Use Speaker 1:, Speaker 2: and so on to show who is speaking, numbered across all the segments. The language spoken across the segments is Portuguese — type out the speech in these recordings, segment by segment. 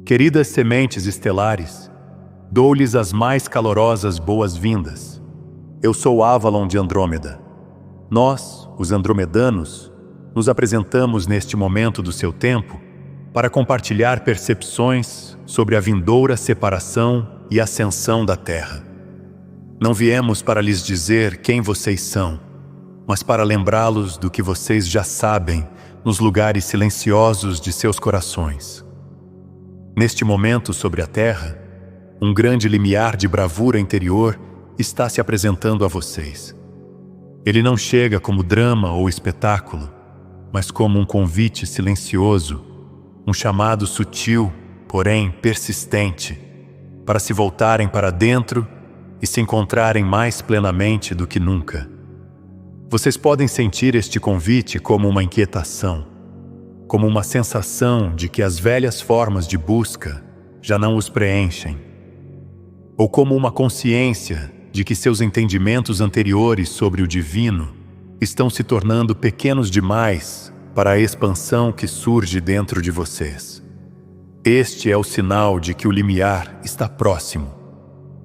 Speaker 1: Queridas sementes estelares, dou-lhes as mais calorosas boas-vindas. Eu sou Avalon de Andrômeda. Nós, os andromedanos, nos apresentamos neste momento do seu tempo para compartilhar percepções sobre a vindoura separação e ascensão da Terra. Não viemos para lhes dizer quem vocês são, mas para lembrá-los do que vocês já sabem nos lugares silenciosos de seus corações. Neste momento sobre a Terra, um grande limiar de bravura interior está se apresentando a vocês. Ele não chega como drama ou espetáculo, mas como um convite silencioso, um chamado sutil, porém persistente, para se voltarem para dentro e se encontrarem mais plenamente do que nunca. Vocês podem sentir este convite como uma inquietação, como uma sensação de que as velhas formas de busca já não os preenchem, ou como uma consciência de que seus entendimentos anteriores sobre o divino estão se tornando pequenos demais para a expansão que surge dentro de vocês. Este é o sinal de que o limiar está próximo.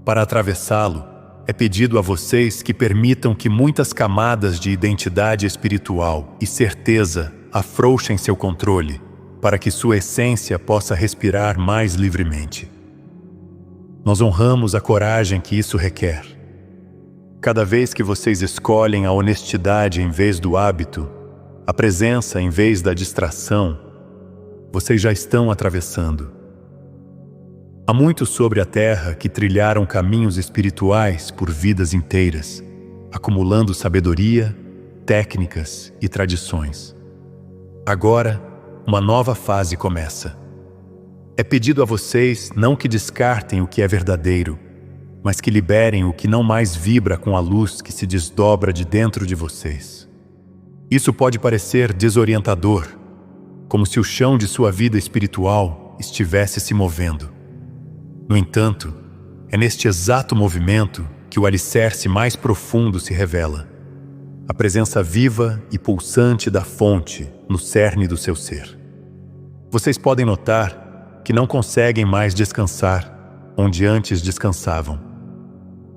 Speaker 1: Para atravessá-lo, é pedido a vocês que permitam que muitas camadas de identidade espiritual e certeza afrouxem seu controle, para que sua essência possa respirar mais livremente. Nós honramos a coragem que isso requer. Cada vez que vocês escolhem a honestidade em vez do hábito, a presença em vez da distração, vocês já estão atravessando. Há muitos sobre a Terra que trilharam caminhos espirituais por vidas inteiras, acumulando sabedoria, técnicas e tradições. Agora, uma nova fase começa. É pedido a vocês não que descartem o que é verdadeiro, mas que liberem o que não mais vibra com a luz que se desdobra de dentro de vocês. Isso pode parecer desorientador, como se o chão de sua vida espiritual estivesse se movendo. No entanto, é neste exato movimento que o alicerce mais profundo se revela, a presença viva e pulsante da fonte no cerne do seu ser. Vocês podem notar que não conseguem mais descansar onde antes descansavam.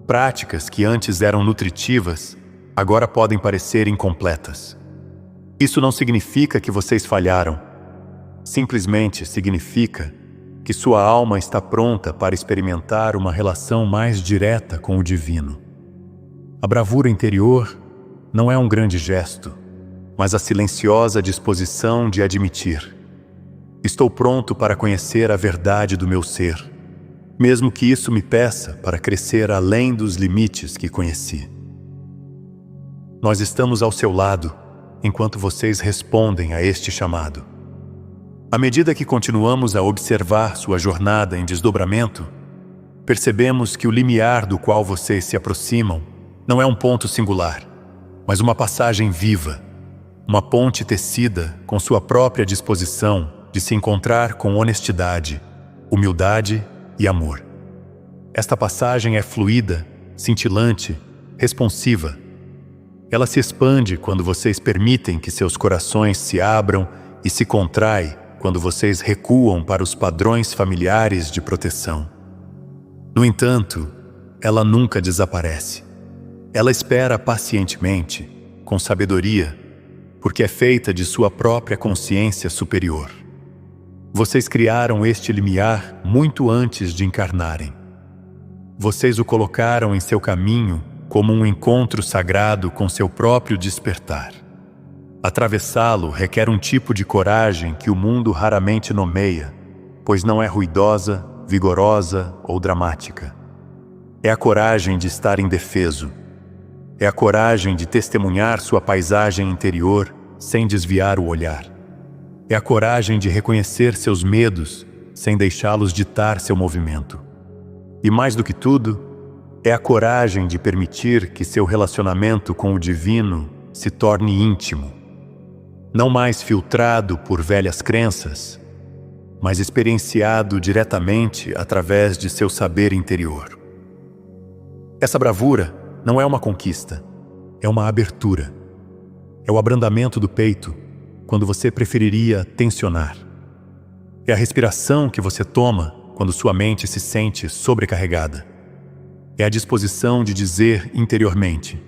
Speaker 1: Práticas que antes eram nutritivas, agora podem parecer incompletas. Isso não significa que vocês falharam. Simplesmente significa que sua alma está pronta para experimentar uma relação mais direta com o divino. A bravura interior não é um grande gesto, mas a silenciosa disposição de admitir: estou pronto para conhecer a verdade do meu ser, mesmo que isso me peça para crescer além dos limites que conheci. Nós estamos ao seu lado enquanto vocês respondem a este chamado. À medida que continuamos a observar sua jornada em desdobramento, percebemos que o limiar do qual vocês se aproximam não é um ponto singular, mas uma passagem viva, uma ponte tecida com sua própria disposição de se encontrar com honestidade, humildade e amor. Esta passagem é fluida, cintilante, responsiva. Ela se expande quando vocês permitem que seus corações se abram e se contrai quando vocês recuam para os padrões familiares de proteção. No entanto, ela nunca desaparece. Ela espera pacientemente, com sabedoria, porque é feita de sua própria consciência superior. Vocês criaram este limiar muito antes de encarnarem. Vocês o colocaram em seu caminho como um encontro sagrado com seu próprio despertar. Atravessá-lo requer um tipo de coragem que o mundo raramente nomeia, pois não é ruidosa, vigorosa ou dramática. É a coragem de estar indefeso. É a coragem de testemunhar sua paisagem interior sem desviar o olhar. É a coragem de reconhecer seus medos sem deixá-los ditar seu movimento. E mais do que tudo, é a coragem de permitir que seu relacionamento com o divino se torne íntimo, não mais filtrado por velhas crenças, mas experienciado diretamente através de seu saber interior. Essa bravura não é uma conquista, é uma abertura. É o abrandamento do peito, quando você preferiria tensionar. É a respiração que você toma quando sua mente se sente sobrecarregada. É a disposição de dizer interiormente: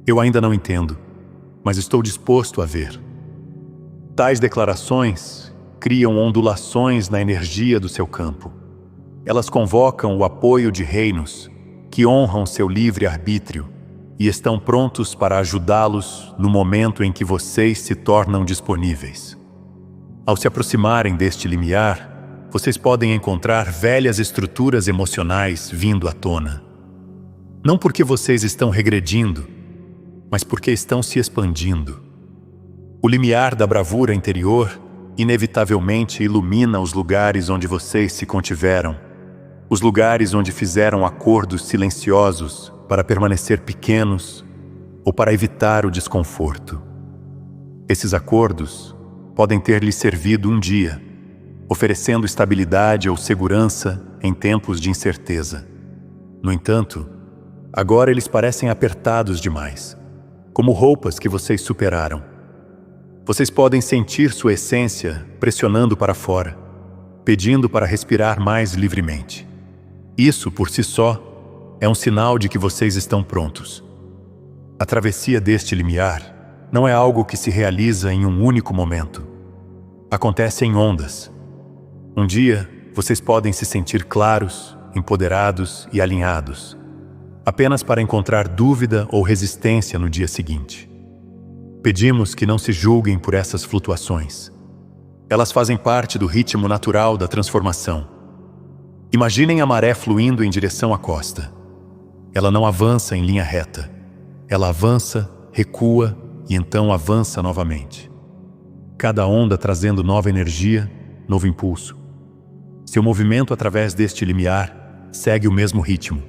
Speaker 1: eu ainda não entendo, mas estou disposto a ver. Tais declarações criam ondulações na energia do seu campo. Elas convocam o apoio de reinos que honram seu livre-arbítrio e estão prontos para ajudá-los no momento em que vocês se tornam disponíveis. Ao se aproximarem deste limiar, vocês podem encontrar velhas estruturas emocionais vindo à tona. Não porque vocês estão regredindo, mas porque estão se expandindo. O limiar da bravura interior inevitavelmente ilumina os lugares onde vocês se contiveram, os lugares onde fizeram acordos silenciosos para permanecer pequenos ou para evitar o desconforto. Esses acordos podem ter lhe servido um dia, oferecendo estabilidade ou segurança em tempos de incerteza. No entanto, agora eles parecem apertados demais, como roupas que vocês superaram. Vocês podem sentir sua essência pressionando para fora, pedindo para respirar mais livremente. Isso, por si só, é um sinal de que vocês estão prontos. A travessia deste limiar não é algo que se realiza em um único momento. Acontece em ondas. Um dia, vocês podem se sentir claros, empoderados e alinhados, apenas para encontrar dúvida ou resistência no dia seguinte. Pedimos que não se julguem por essas flutuações. Elas fazem parte do ritmo natural da transformação. Imaginem a maré fluindo em direção à costa. Ela não avança em linha reta. Ela avança, recua e então avança novamente. Cada onda trazendo nova energia, novo impulso. Seu movimento através deste limiar segue o mesmo ritmo.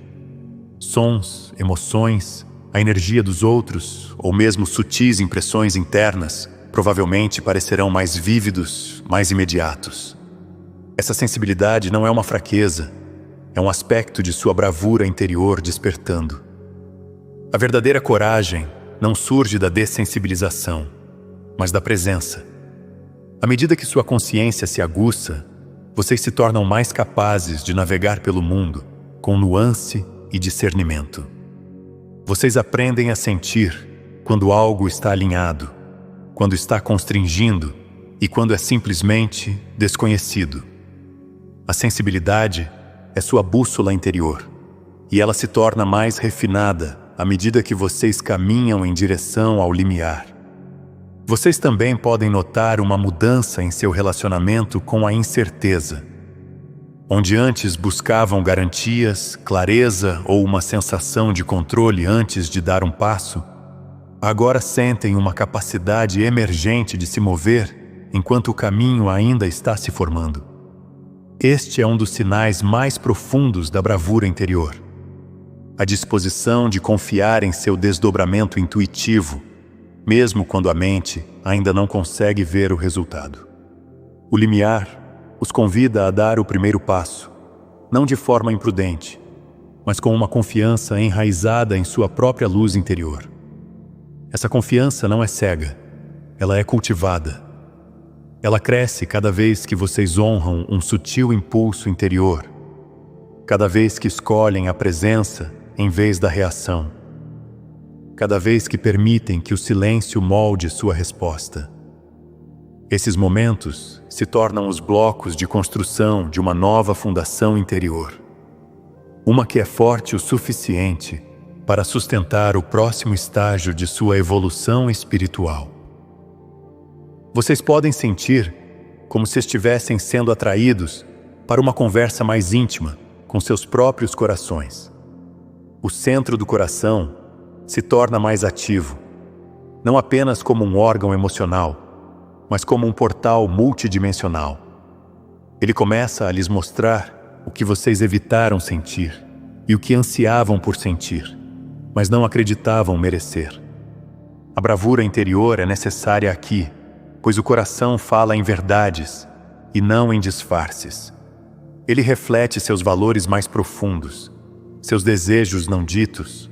Speaker 1: Sons, emoções, a energia dos outros, ou mesmo sutis impressões internas, provavelmente parecerão mais vívidos, mais imediatos. Essa sensibilidade não é uma fraqueza, é um aspecto de sua bravura interior despertando. A verdadeira coragem não surge da dessensibilização, mas da presença. À medida que sua consciência se aguça, vocês se tornam mais capazes de navegar pelo mundo com nuance e discernimento. Vocês aprendem a sentir quando algo está alinhado, quando está constringindo e quando é simplesmente desconhecido. A sensibilidade é sua bússola interior, e ela se torna mais refinada à medida que vocês caminham em direção ao limiar. Vocês também podem notar uma mudança em seu relacionamento com a incerteza. Onde antes buscavam garantias, clareza ou uma sensação de controle antes de dar um passo, agora sentem uma capacidade emergente de se mover enquanto o caminho ainda está se formando. Este é um dos sinais mais profundos da bravura interior. A disposição de confiar em seu desdobramento intuitivo, mesmo quando a mente ainda não consegue ver o resultado. O limiar os convida a dar o primeiro passo, não de forma imprudente, mas com uma confiança enraizada em sua própria luz interior. Essa confiança não é cega, ela é cultivada. Ela cresce cada vez que vocês honram um sutil impulso interior, cada vez que escolhem a presença em vez da reação, cada vez que permitem que o silêncio molde sua resposta. Esses momentos se tornam os blocos de construção de uma nova fundação interior, uma que é forte o suficiente para sustentar o próximo estágio de sua evolução espiritual. Vocês podem sentir como se estivessem sendo atraídos para uma conversa mais íntima com seus próprios corações. O centro do coração se torna mais ativo, não apenas como um órgão emocional, mas como um portal multidimensional. Ele começa a lhes mostrar o que vocês evitaram sentir e o que ansiavam por sentir, mas não acreditavam merecer. A bravura interior é necessária aqui, pois o coração fala em verdades e não em disfarces. Ele reflete seus valores mais profundos, seus desejos não ditos,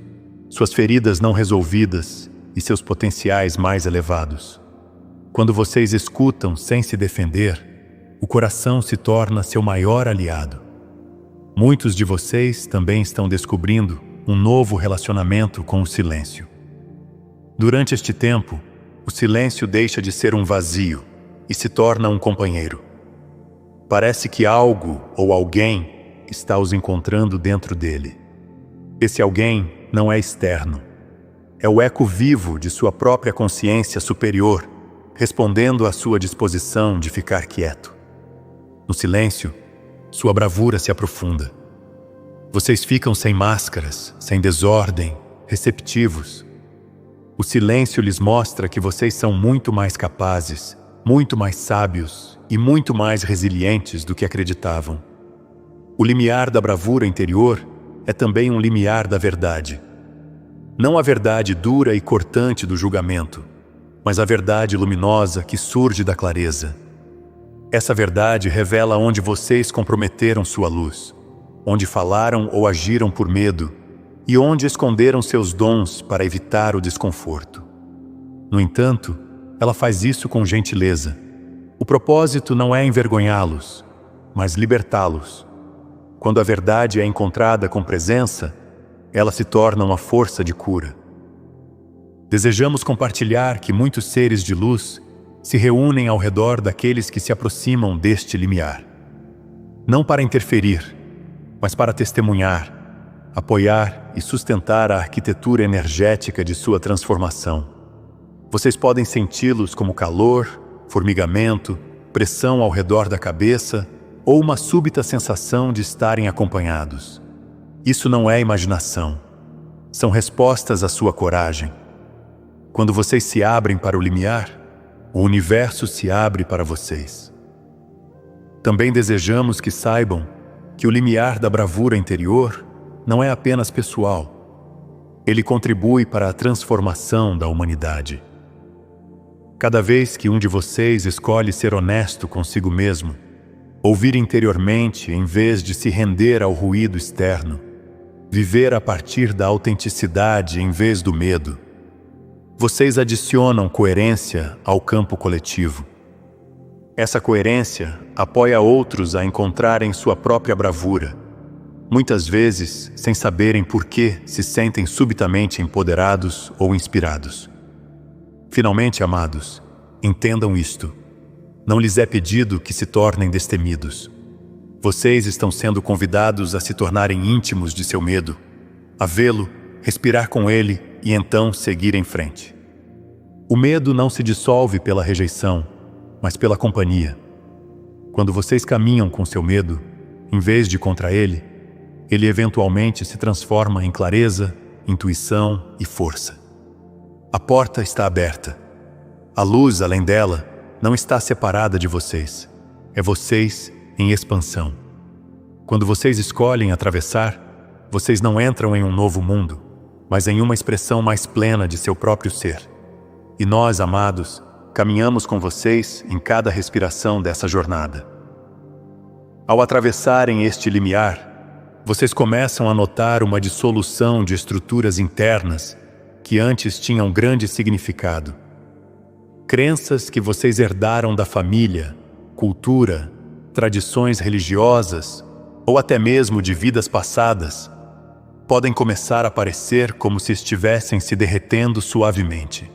Speaker 1: suas feridas não resolvidas e seus potenciais mais elevados. Quando vocês escutam sem se defender, o coração se torna seu maior aliado. Muitos de vocês também estão descobrindo um novo relacionamento com o silêncio. Durante este tempo, o silêncio deixa de ser um vazio e se torna um companheiro. Parece que algo ou alguém está os encontrando dentro dele. Esse alguém não é externo. É o eco vivo de sua própria consciência superior, respondendo à sua disposição de ficar quieto. No silêncio, sua bravura se aprofunda. Vocês ficam sem máscaras, sem desordem, receptivos. O silêncio lhes mostra que vocês são muito mais capazes, muito mais sábios e muito mais resilientes do que acreditavam. O limiar da bravura interior é também um limiar da verdade. Não a verdade dura e cortante do julgamento, mas a verdade luminosa que surge da clareza. Essa verdade revela onde vocês comprometeram sua luz, onde falaram ou agiram por medo e onde esconderam seus dons para evitar o desconforto. No entanto, ela faz isso com gentileza. O propósito não é envergonhá-los, mas libertá-los. Quando a verdade é encontrada com presença, ela se torna uma força de cura. Desejamos compartilhar que muitos seres de luz se reúnem ao redor daqueles que se aproximam deste limiar. Não para interferir, mas para testemunhar, apoiar e sustentar a arquitetura energética de sua transformação. Vocês podem senti-los como calor, formigamento, pressão ao redor da cabeça ou uma súbita sensação de estarem acompanhados. Isso não é imaginação. São respostas à sua coragem. Quando vocês se abrem para o limiar, o universo se abre para vocês. Também desejamos que saibam que o limiar da bravura interior não é apenas pessoal. Ele contribui para a transformação da humanidade. Cada vez que um de vocês escolhe ser honesto consigo mesmo, ouvir interiormente em vez de se render ao ruído externo, viver a partir da autenticidade em vez do medo, vocês adicionam coerência ao campo coletivo. Essa coerência apoia outros a encontrarem sua própria bravura, muitas vezes sem saberem por que se sentem subitamente empoderados ou inspirados. Finalmente, amados, entendam isto. Não lhes é pedido que se tornem destemidos. Vocês estão sendo convidados a se tornarem íntimos de seu medo, a vê-lo, respirar com ele e então seguir em frente. O medo não se dissolve pela rejeição, mas pela companhia. Quando vocês caminham com seu medo, em vez de contra ele eventualmente se transforma em clareza, intuição e força. A porta está aberta. A luz, além dela, não está separada de vocês. É vocês em expansão. Quando vocês escolhem atravessar, vocês não entram em um novo mundo, mas em uma expressão mais plena de seu próprio ser. E nós, amados, caminhamos com vocês em cada respiração dessa jornada. Ao atravessarem este limiar, vocês começam a notar uma dissolução de estruturas internas que antes tinham grande significado. Crenças que vocês herdaram da família, cultura, tradições religiosas ou até mesmo de vidas passadas podem começar a aparecer como se estivessem se derretendo suavemente.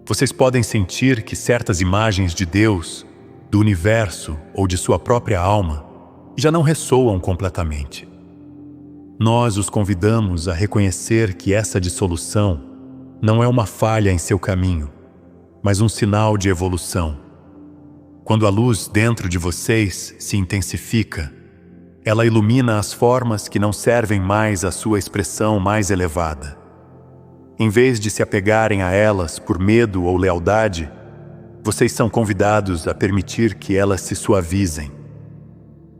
Speaker 1: Vocês podem sentir que certas imagens de Deus, do universo ou de sua própria alma já não ressoam completamente. Nós os convidamos a reconhecer que essa dissolução não é uma falha em seu caminho, mas um sinal de evolução. Quando a luz dentro de vocês se intensifica, ela ilumina as formas que não servem mais à sua expressão mais elevada. Em vez de se apegarem a elas por medo ou lealdade, vocês são convidados a permitir que elas se suavizem.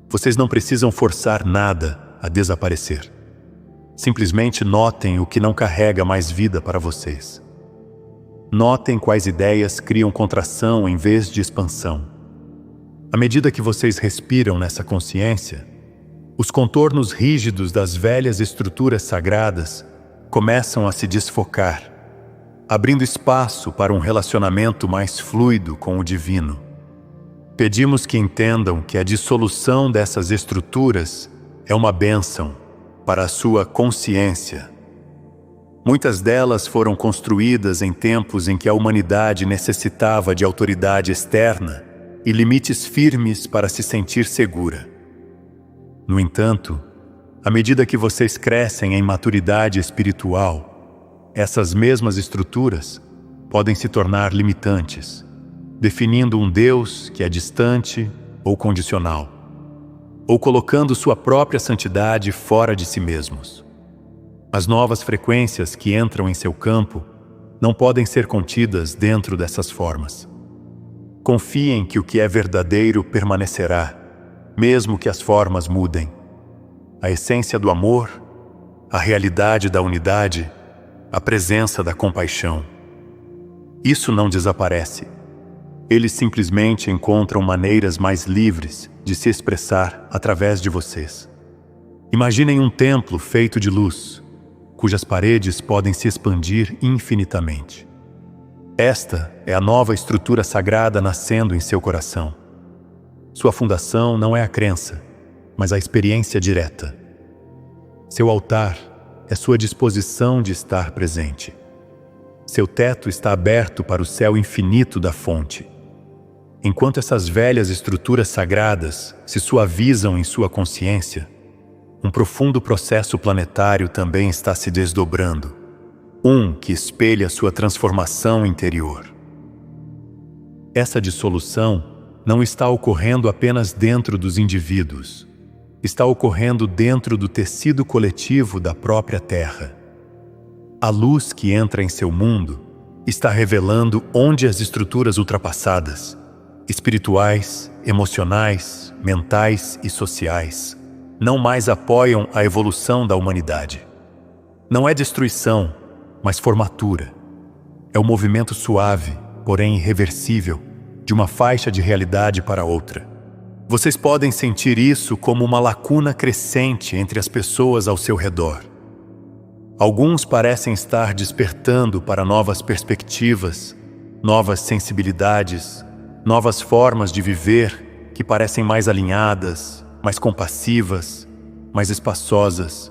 Speaker 1: Vocês não precisam forçar nada a desaparecer. Simplesmente notem o que não carrega mais vida para vocês. Notem quais ideias criam contração em vez de expansão. À medida que vocês respiram nessa consciência, os contornos rígidos das velhas estruturas sagradas começam a se desfocar, abrindo espaço para um relacionamento mais fluido com o divino. Pedimos que entendam que a dissolução dessas estruturas é uma bênção para a sua consciência. Muitas delas foram construídas em tempos em que a humanidade necessitava de autoridade externa e limites firmes para se sentir segura. No entanto, à medida que vocês crescem em maturidade espiritual, essas mesmas estruturas podem se tornar limitantes, definindo um Deus que é distante ou condicional, ou colocando sua própria santidade fora de si mesmos. As novas frequências que entram em seu campo não podem ser contidas dentro dessas formas. Confiem que o que é verdadeiro permanecerá, mesmo que as formas mudem. A essência do amor, a realidade da unidade, a presença da compaixão. Isso não desaparece. Eles simplesmente encontram maneiras mais livres de se expressar através de vocês. Imaginem um templo feito de luz, cujas paredes podem se expandir infinitamente. Esta é a nova estrutura sagrada nascendo em seu coração. Sua fundação não é a crença, mas a experiência direta. Seu altar é sua disposição de estar presente. Seu teto está aberto para o céu infinito da fonte. Enquanto essas velhas estruturas sagradas se suavizam em sua consciência, um profundo processo planetário também está se desdobrando, que espelha sua transformação interior. Essa dissolução não está ocorrendo apenas dentro dos indivíduos, está ocorrendo dentro do tecido coletivo da própria Terra. A luz que entra em seu mundo está revelando onde as estruturas ultrapassadas, espirituais, emocionais, mentais e sociais, não mais apoiam a evolução da humanidade. Não é destruição, mas formatura. É o movimento suave, porém irreversível, de uma faixa de realidade para outra. Vocês podem sentir isso como uma lacuna crescente entre as pessoas ao seu redor. Alguns parecem estar despertando para novas perspectivas, novas sensibilidades, novas formas de viver que parecem mais alinhadas, mais compassivas, mais espaçosas.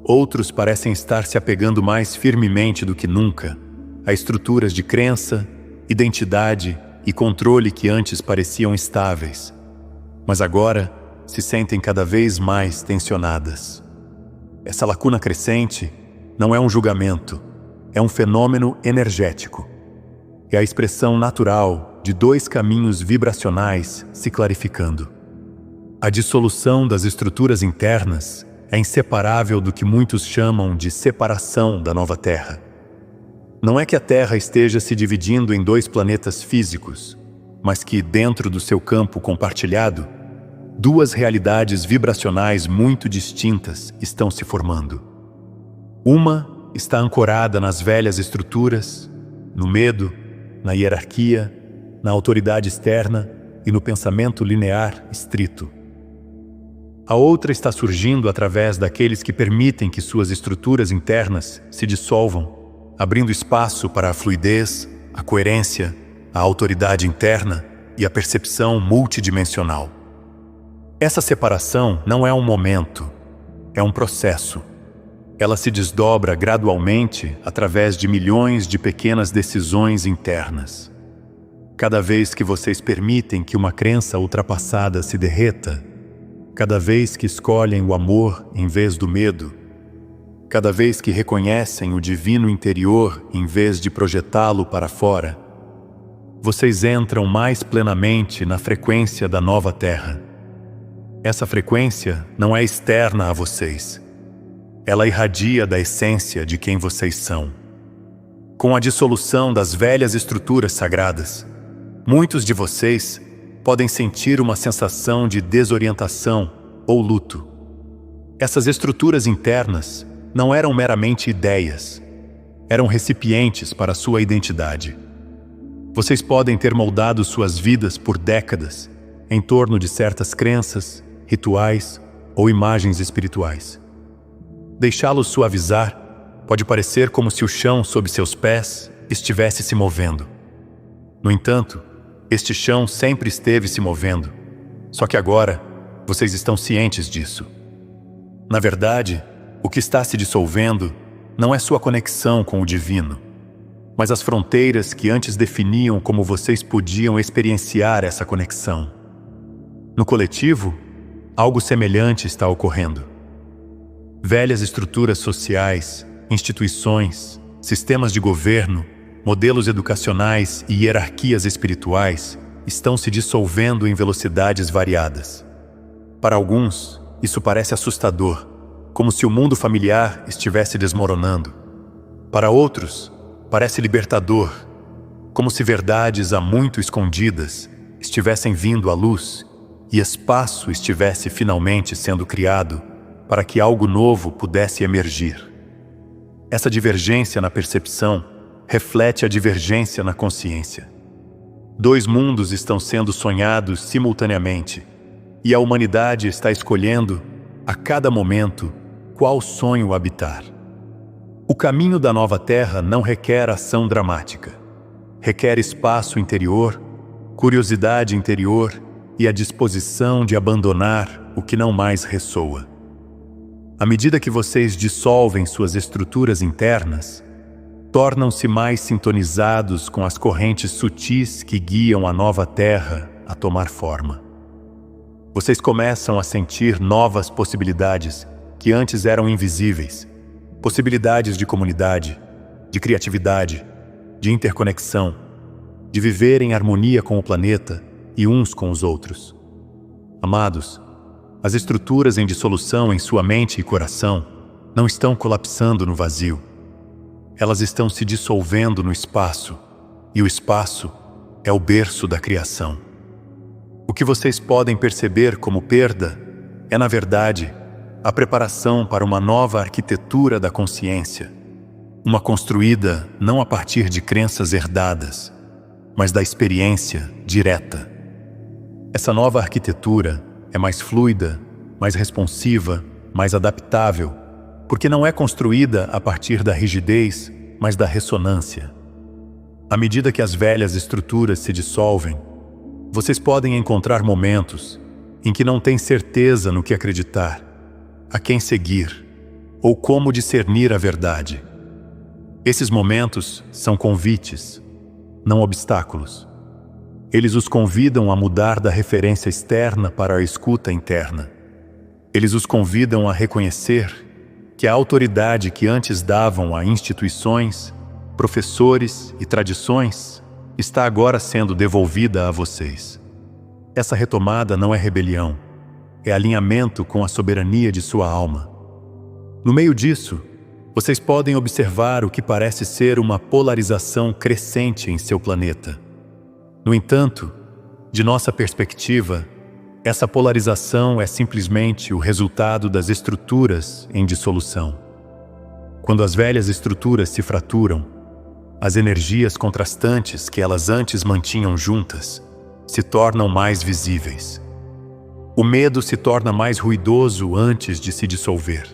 Speaker 1: Outros parecem estar se apegando mais firmemente do que nunca a estruturas de crença, identidade e controle que antes pareciam estáveis, mas agora se sentem cada vez mais tensionadas. Essa lacuna crescente não é um julgamento, é um fenômeno energético. É a expressão natural de dois caminhos vibracionais se clarificando. A dissolução das estruturas internas é inseparável do que muitos chamam de separação da nova Terra. Não é que a Terra esteja se dividindo em dois planetas físicos, mas que, dentro do seu campo compartilhado, duas realidades vibracionais muito distintas estão se formando. Uma está ancorada nas velhas estruturas, no medo, na hierarquia, na autoridade externa e no pensamento linear estrito. A outra está surgindo através daqueles que permitem que suas estruturas internas se dissolvam, abrindo espaço para a fluidez, a coerência, a autoridade interna e a percepção multidimensional. Essa separação não é um momento, é um processo. Ela se desdobra gradualmente através de milhões de pequenas decisões internas. Cada vez que vocês permitem que uma crença ultrapassada se derreta, cada vez que escolhem o amor em vez do medo, cada vez que reconhecem o divino interior em vez de projetá-lo para fora, vocês entram mais plenamente na frequência da nova Terra. Essa frequência não é externa a vocês. Ela irradia da essência de quem vocês são. Com a dissolução das velhas estruturas sagradas, muitos de vocês podem sentir uma sensação de desorientação ou luto. Essas estruturas internas não eram meramente ideias, eram recipientes para sua identidade. Vocês podem ter moldado suas vidas por décadas em torno de certas crenças, rituais ou imagens espirituais. Deixá-los suavizar pode parecer como se o chão sob seus pés estivesse se movendo. No entanto, Este chão sempre esteve se movendo, só que agora vocês estão cientes disso. Na verdade, o que está se dissolvendo não é sua conexão com o divino, mas as fronteiras que antes definiam como vocês podiam experienciar essa conexão. No coletivo, algo semelhante está ocorrendo. Velhas estruturas sociais, instituições, sistemas de governo, modelos educacionais e hierarquias espirituais estão se dissolvendo em velocidades variadas. Para alguns, isso parece assustador, como se o mundo familiar estivesse desmoronando. Para outros, parece libertador, como se verdades há muito escondidas estivessem vindo à luz e espaço estivesse finalmente sendo criado para que algo novo pudesse emergir. Essa divergência na percepção reflete a divergência na consciência. Dois mundos estão sendo sonhados simultaneamente, e a humanidade está escolhendo, a cada momento, qual sonho habitar. O caminho da nova Terra não requer ação dramática. Requer espaço interior, curiosidade interior e a disposição de abandonar o que não mais ressoa. À medida que vocês dissolvem suas estruturas internas, tornam-se mais sintonizados com as correntes sutis que guiam a nova Terra a tomar forma. Vocês começam a sentir novas possibilidades que antes eram invisíveis, possibilidades de comunidade, de criatividade, de interconexão, de viver em harmonia com o planeta e uns com os outros. Amados, as estruturas em dissolução em sua mente e coração não estão colapsando no vazio. Elas estão se dissolvendo no espaço, e o espaço é o berço da criação. O que vocês podem perceber como perda é, na verdade, a preparação para uma nova arquitetura da consciência, uma construída não a partir de crenças herdadas, mas da experiência direta. Essa nova arquitetura é mais fluida, mais responsiva, mais adaptável, porque não é construída a partir da rigidez, mas da ressonância. À medida que as velhas estruturas se dissolvem, vocês podem encontrar momentos em que não têm certeza no que acreditar, a quem seguir ou como discernir a verdade. Esses momentos são convites, não obstáculos. Eles os convidam a mudar da referência externa para a escuta interna. Eles os convidam a reconhecer que a autoridade que antes davam a instituições, professores e tradições está agora sendo devolvida a vocês. Essa retomada não é rebelião, é alinhamento com a soberania de sua alma. No meio disso, vocês podem observar o que parece ser uma polarização crescente em seu planeta. No entanto, de nossa perspectiva, essa polarização é simplesmente o resultado das estruturas em dissolução. Quando as velhas estruturas se fraturam, as energias contrastantes que elas antes mantinham juntas se tornam mais visíveis. O medo se torna mais ruidoso antes de se dissolver.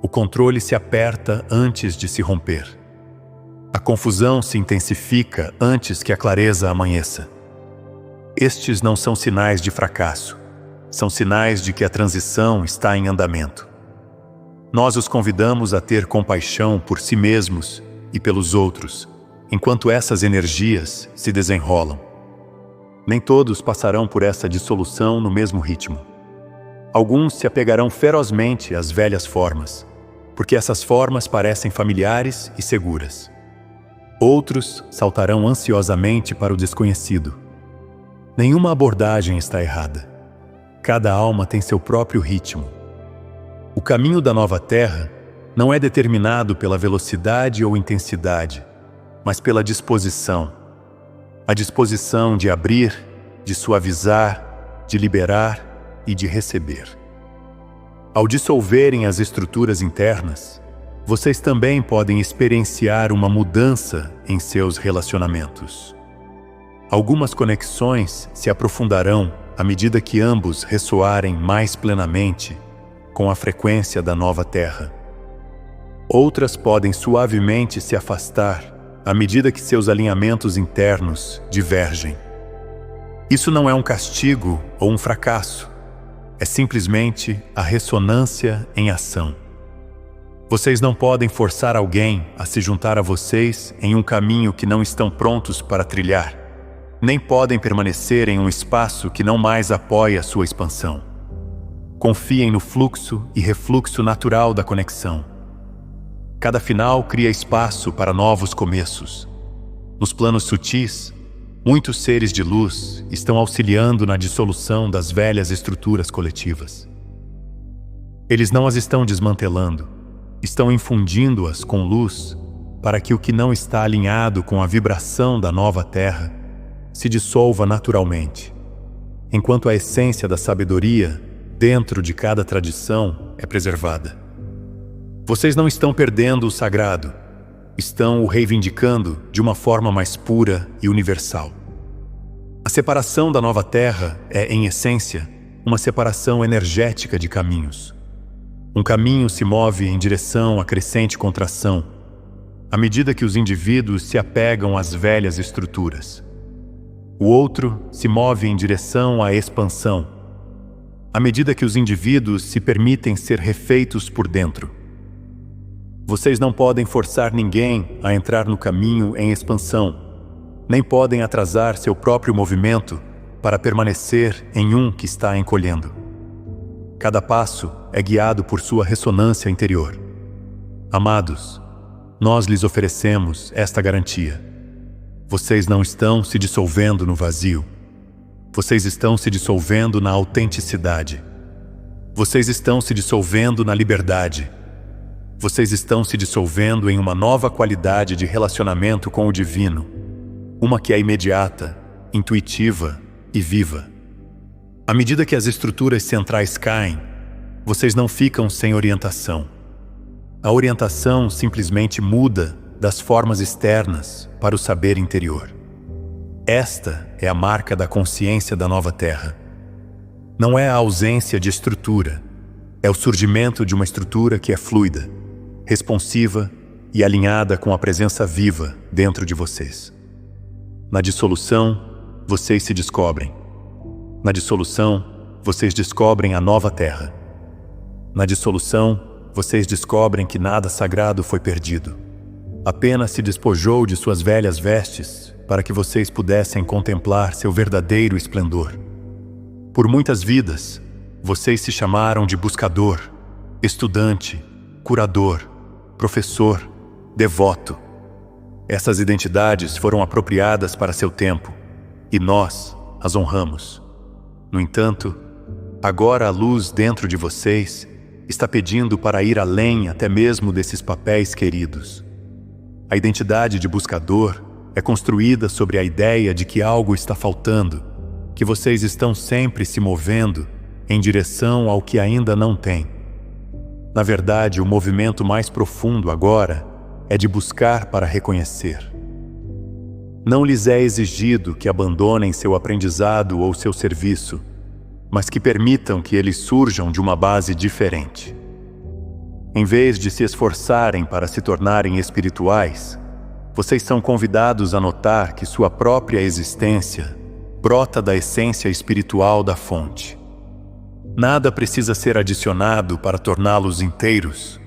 Speaker 1: O controle se aperta antes de se romper. A confusão se intensifica antes que a clareza amanheça. Estes não são sinais de fracasso, são sinais de que a transição está em andamento. Nós os convidamos a ter compaixão por si mesmos e pelos outros, enquanto essas energias se desenrolam. Nem todos passarão por essa dissolução no mesmo ritmo. Alguns se apegarão ferozmente às velhas formas, porque essas formas parecem familiares e seguras. Outros saltarão ansiosamente para o desconhecido. Nenhuma abordagem está errada. Cada alma tem seu próprio ritmo. O caminho da nova Terra não é determinado pela velocidade ou intensidade, mas pela disposição. A disposição de abrir, de suavizar, de liberar e de receber. Ao dissolverem as estruturas internas, vocês também podem experienciar uma mudança em seus relacionamentos. Algumas conexões se aprofundarão à medida que ambos ressoarem mais plenamente com a frequência da nova Terra. Outras podem suavemente se afastar à medida que seus alinhamentos internos divergem. Isso não é um castigo ou um fracasso. É simplesmente a ressonância em ação. Vocês não podem forçar alguém a se juntar a vocês em um caminho que não estão prontos para trilhar, nem podem permanecer em um espaço que não mais apoia sua expansão. Confiem no fluxo e refluxo natural da conexão. Cada final cria espaço para novos começos. Nos planos sutis, muitos seres de luz estão auxiliando na dissolução das velhas estruturas coletivas. Eles não as estão desmantelando, estão infundindo-as com luz para que o que não está alinhado com a vibração da nova Terra se dissolva naturalmente, enquanto a essência da sabedoria dentro de cada tradição é preservada. Vocês não estão perdendo o sagrado, estão o reivindicando de uma forma mais pura e universal. A separação da nova Terra é, em essência, uma separação energética de caminhos. Um caminho se move em direção à crescente contração, à medida que os indivíduos se apegam às velhas estruturas. O outro se move em direção à expansão, à medida que os indivíduos se permitem ser refeitos por dentro. Vocês não podem forçar ninguém a entrar no caminho em expansão, nem podem atrasar seu próprio movimento para permanecer em um que está encolhendo. Cada passo é guiado por sua ressonância interior. Amados, nós lhes oferecemos esta garantia. Vocês não estão se dissolvendo no vazio. Vocês estão se dissolvendo na autenticidade. Vocês estão se dissolvendo na liberdade. Vocês estão se dissolvendo em uma nova qualidade de relacionamento com o divino, uma que é imediata, intuitiva e viva. À medida que as estruturas centrais caem, vocês não ficam sem orientação. A orientação simplesmente muda das formas externas para o saber interior. Esta é a marca da consciência da nova Terra. Não é a ausência de estrutura, é o surgimento de uma estrutura que é fluida, responsiva e alinhada com a presença viva dentro de vocês. Na dissolução, vocês se descobrem. Na dissolução, vocês descobrem a nova Terra. Na dissolução, vocês descobrem que nada sagrado foi perdido. Apenas se despojou de suas velhas vestes para que vocês pudessem contemplar seu verdadeiro esplendor. Por muitas vidas, vocês se chamaram de buscador, estudante, curador, professor, devoto. Essas identidades foram apropriadas para seu tempo, e nós as honramos. No entanto, agora a luz dentro de vocês está pedindo para ir além até mesmo desses papéis queridos. A identidade de buscador é construída sobre a ideia de que algo está faltando, que vocês estão sempre se movendo em direção ao que ainda não têm. Na verdade, o movimento mais profundo agora é de buscar para reconhecer. Não lhes é exigido que abandonem seu aprendizado ou seu serviço, mas que permitam que eles surjam de uma base diferente. Em vez de se esforçarem para se tornarem espirituais, vocês são convidados a notar que sua própria existência brota da essência espiritual da fonte. Nada precisa ser adicionado para torná-los inteiros.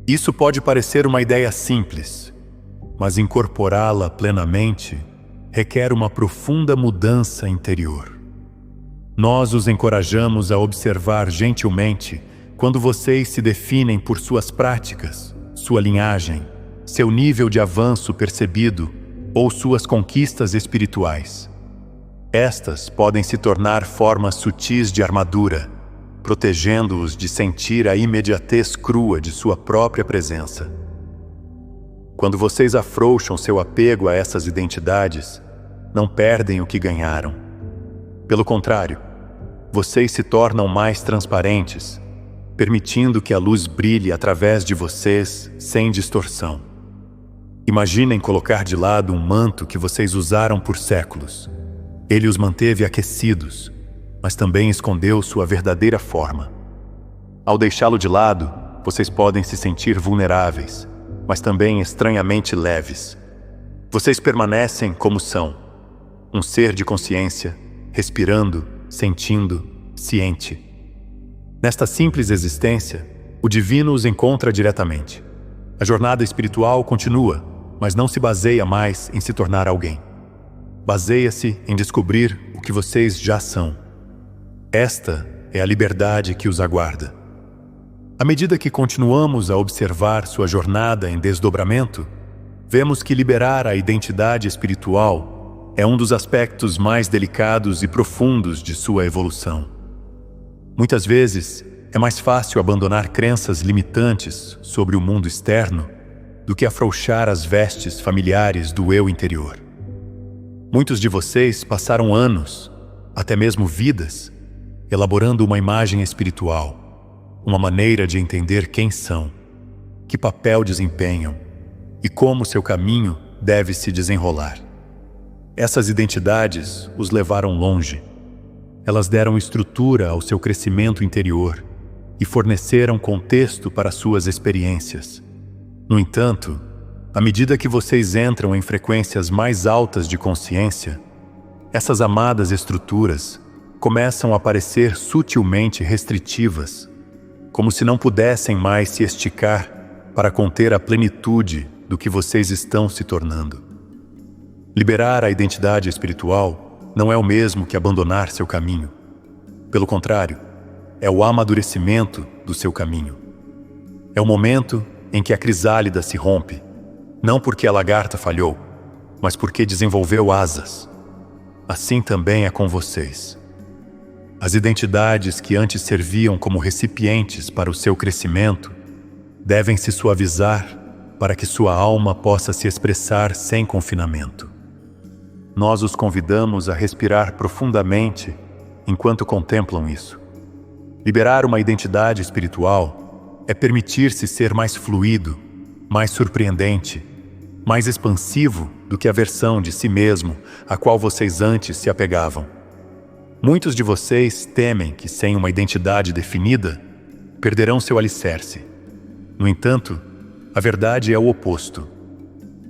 Speaker 1: Isso pode parecer uma ideia simples, mas incorporá-la plenamente requer uma profunda mudança interior. Nós os encorajamos a observar gentilmente quando vocês se definem por suas práticas, sua linhagem, seu nível de avanço percebido ou suas conquistas espirituais. Estas podem se tornar formas sutis de armadura, protegendo-os de sentir a imediatez crua de sua própria presença. Quando vocês afrouxam seu apego a essas identidades, não perdem o que ganharam. Pelo contrário, vocês se tornam mais transparentes, permitindo que a luz brilhe através de vocês sem distorção. Imaginem colocar de lado um manto que vocês usaram por séculos. Ele os manteve aquecidos, mas também escondeu sua verdadeira forma. Ao deixá-lo de lado, vocês podem se sentir vulneráveis, mas também estranhamente leves. Vocês permanecem como são, um ser de consciência, respirando, sentindo, ciente. Nesta simples existência, o divino os encontra diretamente. A jornada espiritual continua, mas não se baseia mais em se tornar alguém. Baseia-se em descobrir o que vocês já são. Esta é a liberdade que os aguarda. À medida que continuamos a observar sua jornada em desdobramento, vemos que liberar a identidade espiritual é um dos aspectos mais delicados e profundos de sua evolução. Muitas vezes, é mais fácil abandonar crenças limitantes sobre o mundo externo do que afrouxar as vestes familiares do eu interior. Muitos de vocês passaram anos, até mesmo vidas, elaborando uma imagem espiritual, uma maneira de entender quem são, que papel desempenham e como seu caminho deve se desenrolar. Essas identidades os levaram longe. Elas deram estrutura ao seu crescimento interior e forneceram contexto para suas experiências. No entanto, à medida que vocês entram em frequências mais altas de consciência, essas amadas estruturas começam a parecer sutilmente restritivas, como se não pudessem mais se esticar para conter a plenitude do que vocês estão se tornando. Liberar a identidade espiritual não é o mesmo que abandonar seu caminho. Pelo contrário, é o amadurecimento do seu caminho. É o momento em que a crisálida se rompe, não porque a lagarta falhou, mas porque desenvolveu asas. Assim também é com vocês. As identidades que antes serviam como recipientes para o seu crescimento devem se suavizar para que sua alma possa se expressar sem confinamento. Nós os convidamos a respirar profundamente enquanto contemplam isso. Liberar uma identidade espiritual é permitir-se ser mais fluido, mais surpreendente, mais expansivo do que a versão de si mesmo a qual vocês antes se apegavam. Muitos de vocês temem que, sem uma identidade definida, perderão seu alicerce. No entanto, a verdade é o oposto.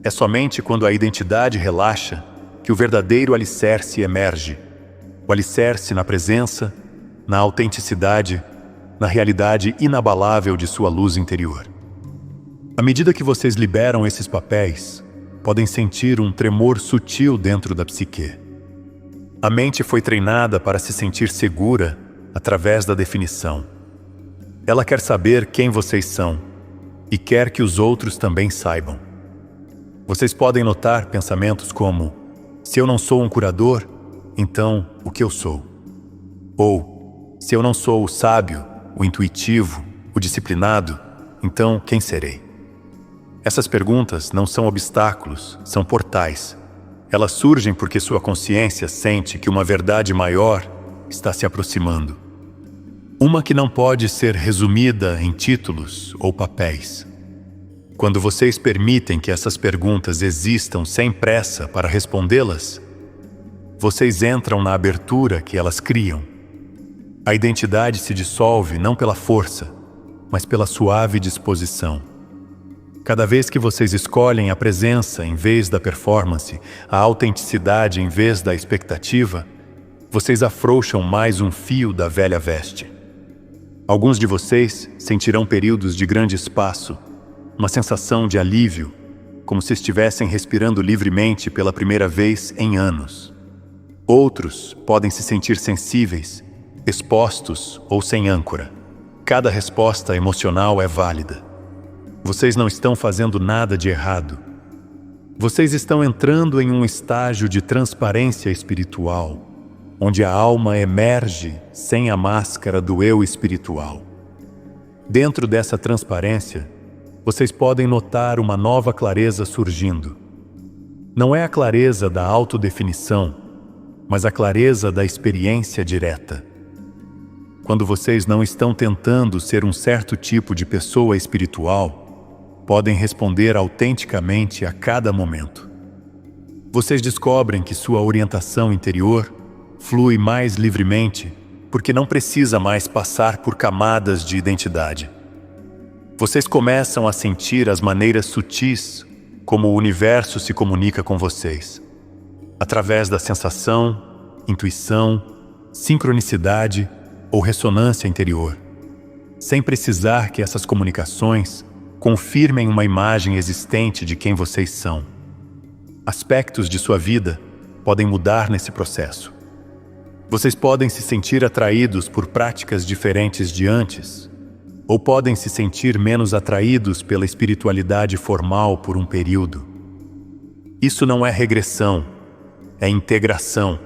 Speaker 1: É somente quando a identidade relaxa que o verdadeiro alicerce emerge. O alicerce na presença, na autenticidade, na realidade inabalável de sua luz interior. À medida que vocês liberam esses papéis, podem sentir um tremor sutil dentro da psique. A mente foi treinada para se sentir segura através da definição. Ela quer saber quem vocês são e quer que os outros também saibam. Vocês podem notar pensamentos como: se eu não sou um curador, então o que eu sou? Ou, se eu não sou o sábio, o intuitivo, o disciplinado, então quem serei? Essas perguntas não são obstáculos, são portais. Elas surgem porque sua consciência sente que uma verdade maior está se aproximando. Uma que não pode ser resumida em títulos ou papéis. Quando vocês permitem que essas perguntas existam sem pressa para respondê-las, vocês entram na abertura que elas criam. A identidade se dissolve não pela força, mas pela suave disposição. Cada vez que vocês escolhem a presença em vez da performance, a autenticidade em vez da expectativa, vocês afrouxam mais um fio da velha veste. Alguns de vocês sentirão períodos de grande espaço, uma sensação de alívio, como se estivessem respirando livremente pela primeira vez em anos. Outros podem se sentir sensíveis, expostos ou sem âncora. Cada resposta emocional é válida. Vocês não estão fazendo nada de errado. Vocês estão entrando em um estágio de transparência espiritual, onde a alma emerge sem a máscara do eu espiritual. Dentro dessa transparência, vocês podem notar uma nova clareza surgindo. Não é a clareza da autodefinição, mas a clareza da experiência direta. Quando vocês não estão tentando ser um certo tipo de pessoa espiritual, podem responder autenticamente a cada momento. Vocês descobrem que sua orientação interior flui mais livremente porque não precisa mais passar por camadas de identidade. Vocês começam a sentir as maneiras sutis como o universo se comunica com vocês, através da sensação, intuição, sincronicidade ou ressonância interior, sem precisar que essas comunicações confirmem uma imagem existente de quem vocês são. Aspectos de sua vida podem mudar nesse processo. Vocês podem se sentir atraídos por práticas diferentes de antes, ou podem se sentir menos atraídos pela espiritualidade formal por um período. Isso não é regressão, é integração.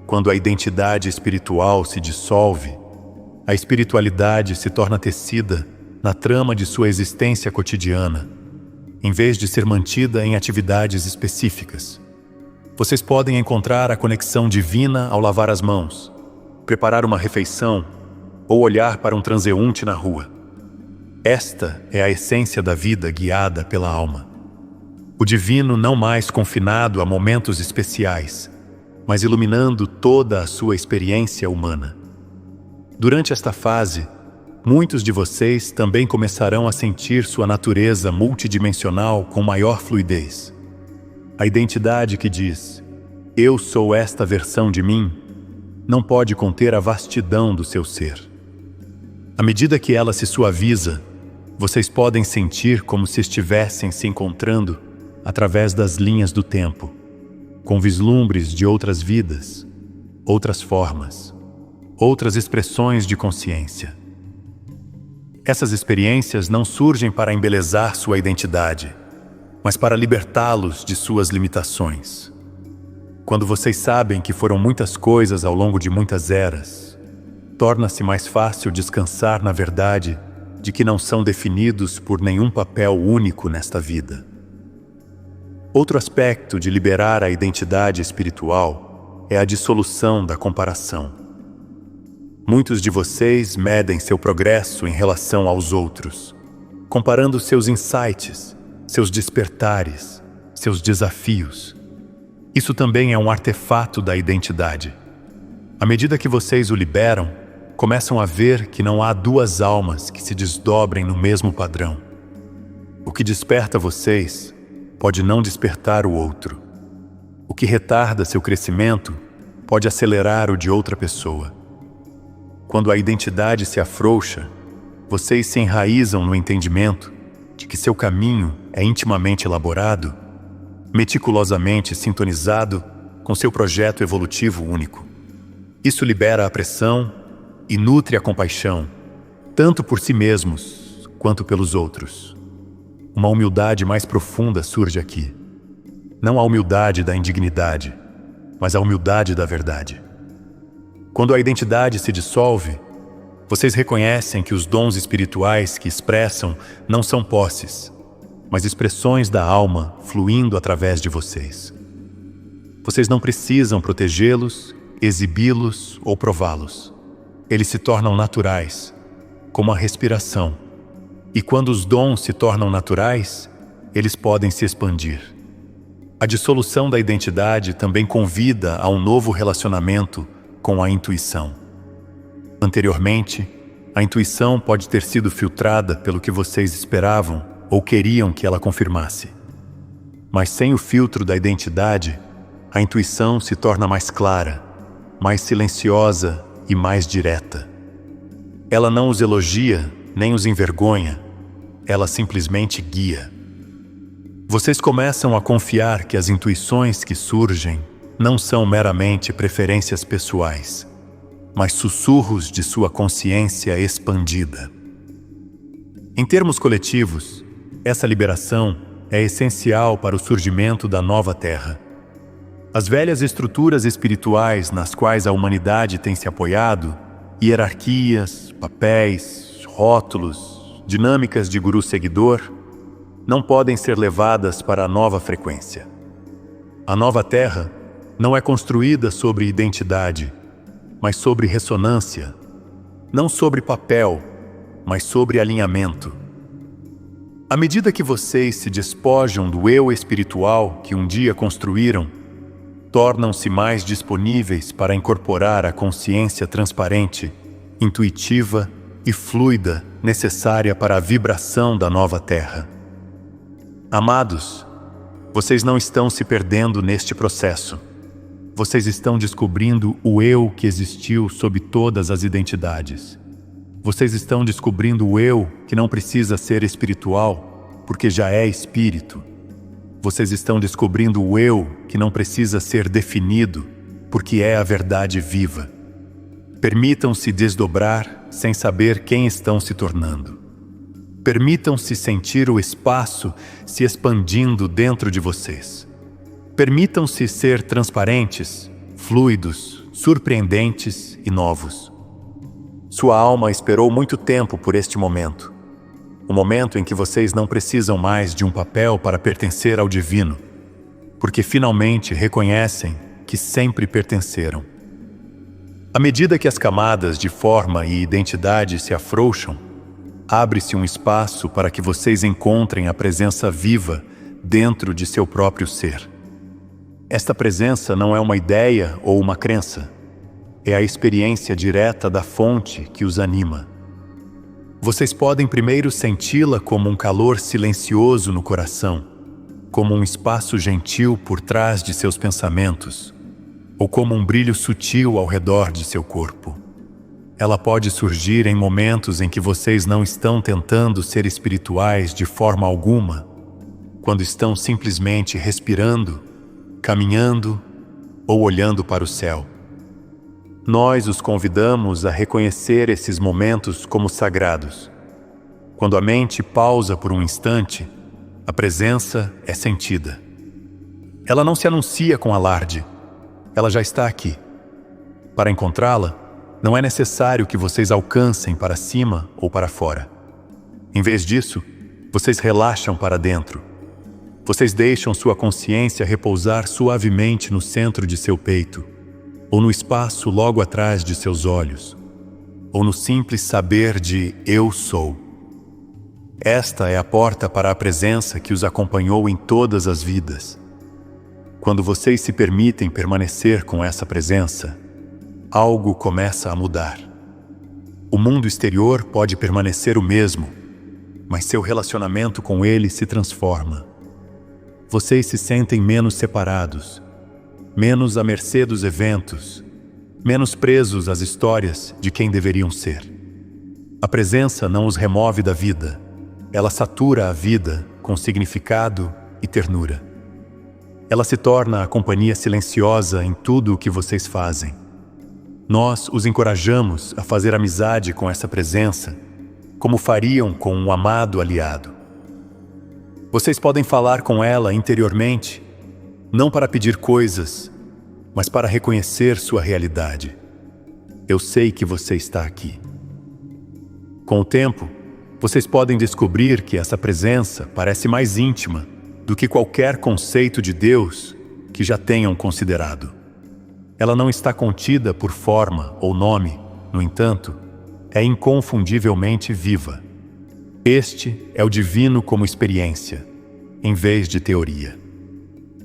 Speaker 1: Quando a identidade espiritual se dissolve, a espiritualidade se torna tecida na trama de sua existência cotidiana, em vez de ser mantida em atividades específicas. Vocês podem encontrar a conexão divina ao lavar as mãos, preparar uma refeição ou olhar para um transeunte na rua. Esta é a essência da vida guiada pela alma. O divino não mais confinado a momentos especiais, mas iluminando toda a sua experiência humana. Durante esta fase, muitos de vocês também começarão a sentir sua natureza multidimensional com maior fluidez. A identidade que diz, eu sou esta versão de mim, não pode conter a vastidão do seu ser. À medida que ela se suaviza, vocês podem sentir como se estivessem se encontrando através das linhas do tempo, com vislumbres de outras vidas, outras formas, outras expressões de consciência. Essas experiências não surgem para embelezar sua identidade, mas para libertá-los de suas limitações. Quando vocês sabem que foram muitas coisas ao longo de muitas eras, torna-se mais fácil descansar na verdade de que não são definidos por nenhum papel único nesta vida. Outro aspecto de liberar a identidade espiritual é a dissolução da comparação. Muitos de vocês medem seu progresso em relação aos outros, comparando seus insights, seus despertares, seus desafios. Isso também é um artefato da identidade. À medida que vocês o liberam, começam a ver que não há duas almas que se desdobrem no mesmo padrão. O que desperta vocês pode não despertar o outro. O que retarda seu crescimento pode acelerar o de outra pessoa. Quando a identidade se afrouxa, vocês se enraizam no entendimento de que seu caminho é intimamente elaborado, meticulosamente sintonizado com seu projeto evolutivo único. Isso libera a pressão e nutre a compaixão, tanto por si mesmos quanto pelos outros. Uma humildade mais profunda surge aqui. Não a humildade da indignidade, mas a humildade da verdade. Quando a identidade se dissolve, vocês reconhecem que os dons espirituais que expressam não são posses, mas expressões da alma fluindo através de vocês. Vocês não precisam protegê-los, exibi-los ou prová-los. Eles se tornam naturais, como a respiração. E quando os dons se tornam naturais, eles podem se expandir. A dissolução da identidade também convida a um novo relacionamento com a intuição. Anteriormente, a intuição pode ter sido filtrada pelo que vocês esperavam ou queriam que ela confirmasse. Mas sem o filtro da identidade, a intuição se torna mais clara, mais silenciosa e mais direta. Ela não os elogia, nem os envergonha, ela simplesmente guia. Vocês começam a confiar que as intuições que surgem não são meramente preferências pessoais, mas sussurros de sua consciência expandida. Em termos coletivos, essa liberação é essencial para o surgimento da nova Terra. As velhas estruturas espirituais nas quais a humanidade tem se apoiado, hierarquias, papéis, rótulos, dinâmicas de guru-seguidor, não podem ser levadas para a nova frequência. A nova Terra não é construída sobre identidade, mas sobre ressonância, não sobre papel, mas sobre alinhamento. À medida que vocês se despojam do eu espiritual que um dia construíram, tornam-se mais disponíveis para incorporar a consciência transparente, intuitiva e fluida necessária para a vibração da nova Terra. Amados, vocês não estão se perdendo neste processo. vocês estão descobrindo o eu que existiu sob todas as identidades. Vocês estão descobrindo o eu que não precisa ser espiritual, porque já é espírito. Vocês estão descobrindo o eu que não precisa ser definido, porque é a verdade viva. Permitam-se desdobrar sem saber quem estão se tornando. Permitam-se sentir o espaço se expandindo dentro de vocês. Permitam-se ser transparentes, fluidos, surpreendentes e novos. Sua alma esperou muito tempo por este momento. O momento em que vocês não precisam mais de um papel para pertencer ao divino, porque finalmente reconhecem que sempre pertenceram. À medida que as camadas de forma e identidade se afrouxam, abre-se um espaço para que vocês encontrem a presença viva dentro de seu próprio ser. Esta presença não é uma ideia ou uma crença, é a experiência direta da fonte que os anima. Vocês podem primeiro senti-la como um calor silencioso no coração, como um espaço gentil por trás de seus pensamentos, ou como um brilho sutil ao redor de seu corpo. Ela pode surgir em momentos em que vocês não estão tentando ser espirituais de forma alguma, quando estão simplesmente respirando, caminhando ou olhando para o céu. Nós os convidamos a reconhecer esses momentos como sagrados. Quando a mente pausa por um instante, a presença é sentida. Ela não se anuncia com alarde, ela já está aqui. Para encontrá-la, não é necessário que vocês alcancem para cima ou para fora. Em vez disso, vocês relaxam para dentro. Vocês deixam sua consciência repousar suavemente no centro de seu peito, ou no espaço logo atrás de seus olhos, ou no simples saber de eu sou. Esta é a porta para a presença que os acompanhou em todas as vidas. Quando vocês se permitem permanecer com essa presença, algo começa a mudar. O mundo exterior pode permanecer o mesmo, mas seu relacionamento com ele se transforma. Vocês se sentem menos separados, menos à mercê dos eventos, menos presos às histórias de quem deveriam ser. A presença não os remove da vida, ela satura a vida com significado e ternura. Ela se torna a companhia silenciosa em tudo o que vocês fazem. Nós os encorajamos a fazer amizade com essa presença, como fariam com um amado aliado. Vocês podem falar com ela interiormente, não para pedir coisas, mas para reconhecer sua realidade. Eu sei que você está aqui. Com o tempo, vocês podem descobrir que essa presença parece mais íntima do que qualquer conceito de Deus que já tenham considerado. Ela não está contida por forma ou nome, no entanto, é inconfundivelmente viva. Este é o divino como experiência, em vez de teoria.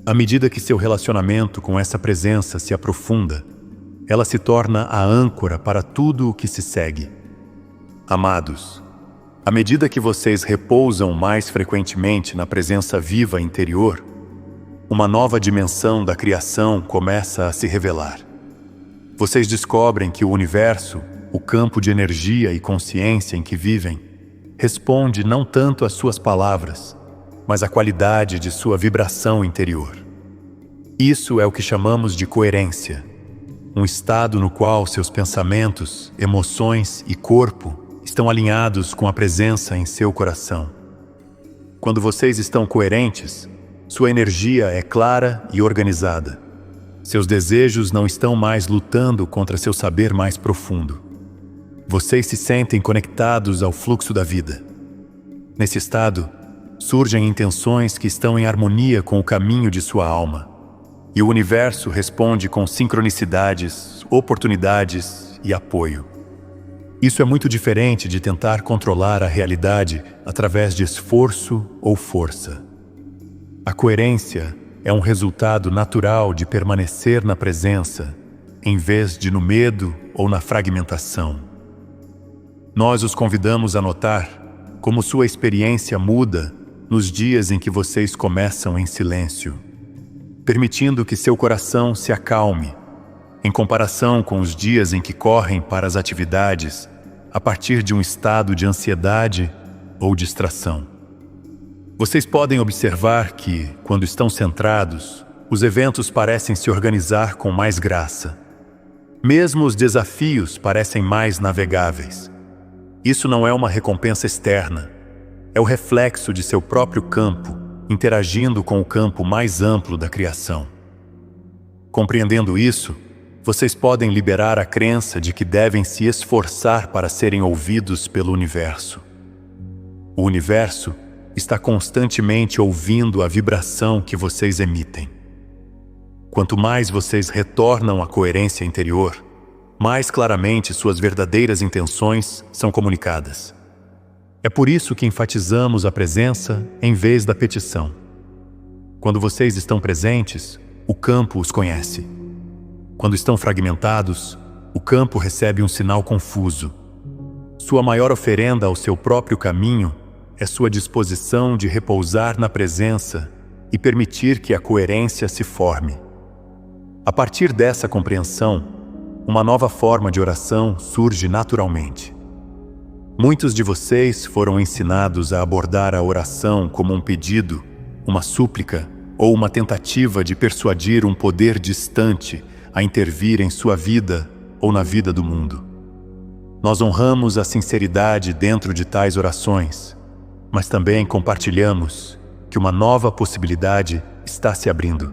Speaker 1: À medida que seu relacionamento com essa presença se aprofunda, ela se torna a âncora para tudo o que se segue. Amados, à medida que vocês repousam mais frequentemente na presença viva interior, uma nova dimensão da criação começa a se revelar. Vocês descobrem que o universo, o campo de energia e consciência em que vivem, responde não tanto às suas palavras, mas à qualidade de sua vibração interior. Isso é o que chamamos de coerência, um estado no qual seus pensamentos, emoções e corpo estão alinhados com a presença em seu coração. Quando vocês estão coerentes, sua energia é clara e organizada. Seus desejos não estão mais lutando contra seu saber mais profundo. Vocês se sentem conectados ao fluxo da vida. Nesse estado, surgem intenções que estão em harmonia com o caminho de sua alma, e o universo responde com sincronicidades, oportunidades e apoio. Isso é muito diferente de tentar controlar a realidade através de esforço ou força. A coerência é um resultado natural de permanecer na presença, em vez de no medo ou na fragmentação. Nós os convidamos a notar como sua experiência muda nos dias em que vocês começam em silêncio. permitindo que seu coração se acalme, em comparação com os dias em que correm para as atividades a partir de um estado de ansiedade ou distração. Vocês podem observar que, quando estão centrados, os eventos parecem se organizar com mais graça. Mesmo os desafios parecem mais navegáveis. Isso não é uma recompensa externa, é o reflexo de seu próprio campo, interagindo com o campo mais amplo da criação. Compreendendo isso, vocês podem liberar a crença de que devem se esforçar para serem ouvidos pelo universo. O universo está constantemente ouvindo a vibração que vocês emitem. Quanto mais vocês retornam à coerência interior, mais claramente suas verdadeiras intenções são comunicadas. É por isso que enfatizamos a presença em vez da petição. Quando vocês estão presentes, o campo os conhece. Quando estão fragmentados, o campo recebe um sinal confuso. Sua maior oferenda ao seu próprio caminho é sua disposição de repousar na presença e permitir que a coerência se forme. A partir dessa compreensão, uma nova forma de oração surge naturalmente. Muitos de vocês foram ensinados a abordar a oração como um pedido, uma súplica ou uma tentativa de persuadir um poder distante a intervir em sua vida ou na vida do mundo. Nós honramos a sinceridade dentro de tais orações, mas também compartilhamos que uma nova possibilidade está se abrindo.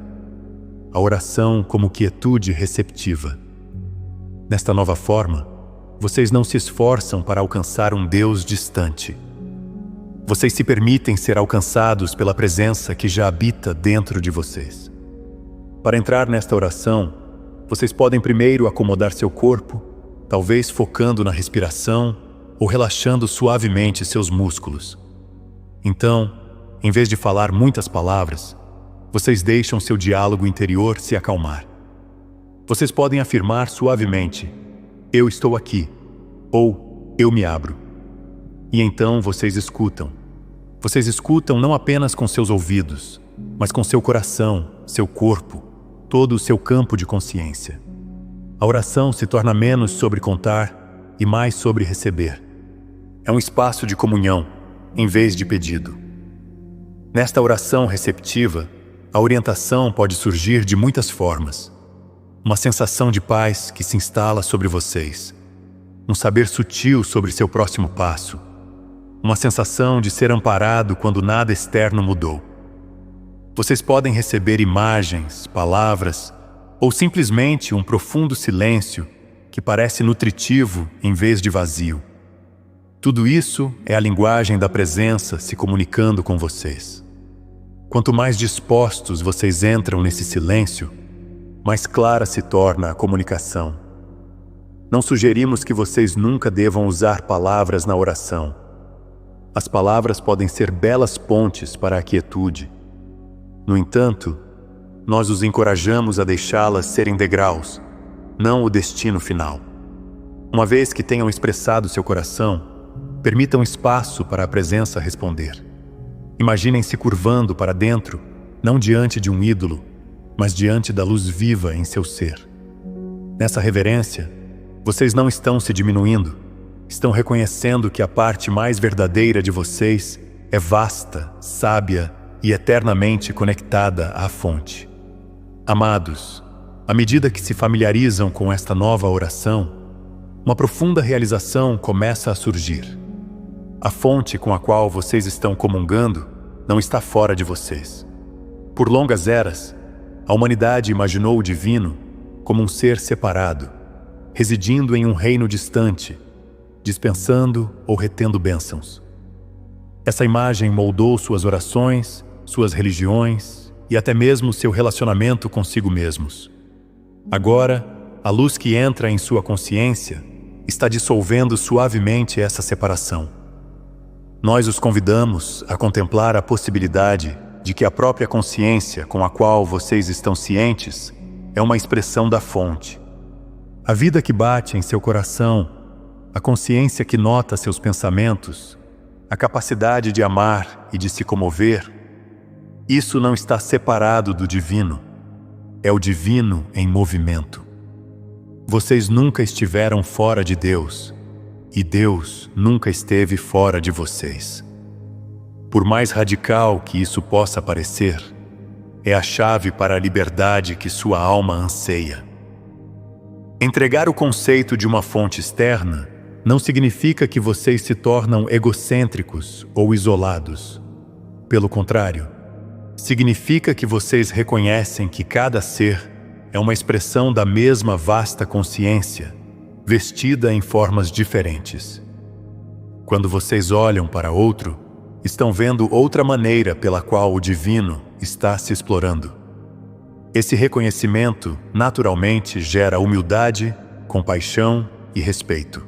Speaker 1: A oração como quietude receptiva. Nesta nova forma, vocês não se esforçam para alcançar um Deus distante. Vocês se permitem ser alcançados pela presença que já habita dentro de vocês. Para entrar nesta oração, vocês podem primeiro acomodar seu corpo, talvez focando na respiração ou relaxando suavemente seus músculos. Então, em vez de falar muitas palavras, vocês deixam seu diálogo interior se acalmar. Vocês podem afirmar suavemente: "Eu estou aqui", ou "Eu me abro". E então vocês escutam. Vocês escutam não apenas com seus ouvidos, mas com seu coração, seu corpo, todo o seu campo de consciência. A oração se torna menos sobre contar e mais sobre receber. É um espaço de comunhão, em vez de pedido. Nesta oração receptiva, a orientação pode surgir de muitas formas. Uma sensação de paz que se instala sobre vocês. Um saber sutil sobre seu próximo passo. Uma sensação de ser amparado quando nada externo mudou. Vocês podem receber imagens, palavras, ou simplesmente um profundo silêncio que parece nutritivo em vez de vazio. Tudo isso é a linguagem da presença se comunicando com vocês. Quanto mais dispostos vocês entram nesse silêncio, mais clara se torna a comunicação. Não sugerimos que vocês nunca devam usar palavras na oração. As palavras podem ser belas pontes para a quietude. No entanto, nós os encorajamos a deixá-las serem degraus, não o destino final. Uma vez que tenham expressado seu coração, permitam espaço para a presença responder. Imaginem-se curvando para dentro, não diante de um ídolo, mas diante da luz viva em seu ser. Nessa reverência, vocês não estão se diminuindo, estão reconhecendo que a parte mais verdadeira de vocês é vasta, sábia e eternamente conectada à fonte. Amados, à medida que se familiarizam com esta nova oração, uma profunda realização começa a surgir. A fonte com a qual vocês estão comungando não está fora de vocês. Por longas eras, a humanidade imaginou o divino como um ser separado, residindo em um reino distante, dispensando ou retendo bênçãos. Essa imagem moldou suas orações, suas religiões e até mesmo seu relacionamento consigo mesmos. Agora, a luz que entra em sua consciência está dissolvendo suavemente essa separação. Nós os convidamos a contemplar a possibilidade de que a própria consciência com a qual vocês estão cientes é uma expressão da fonte. A vida que bate em seu coração, a consciência que nota seus pensamentos, a capacidade de amar e de se comover, isso não está separado do divino, é o divino em movimento. Vocês nunca estiveram fora de Deus, e Deus nunca esteve fora de vocês. Por mais radical que isso possa parecer, é a chave para a liberdade que sua alma anseia. Entregar o conceito de uma fonte externa não significa que vocês se tornam egocêntricos ou isolados. Pelo contrário, significa que vocês reconhecem que cada ser é uma expressão da mesma vasta consciência, vestida em formas diferentes. Quando vocês olham para outro, estão vendo outra maneira pela qual o divino está se explorando. Esse reconhecimento naturalmente gera humildade, compaixão e respeito.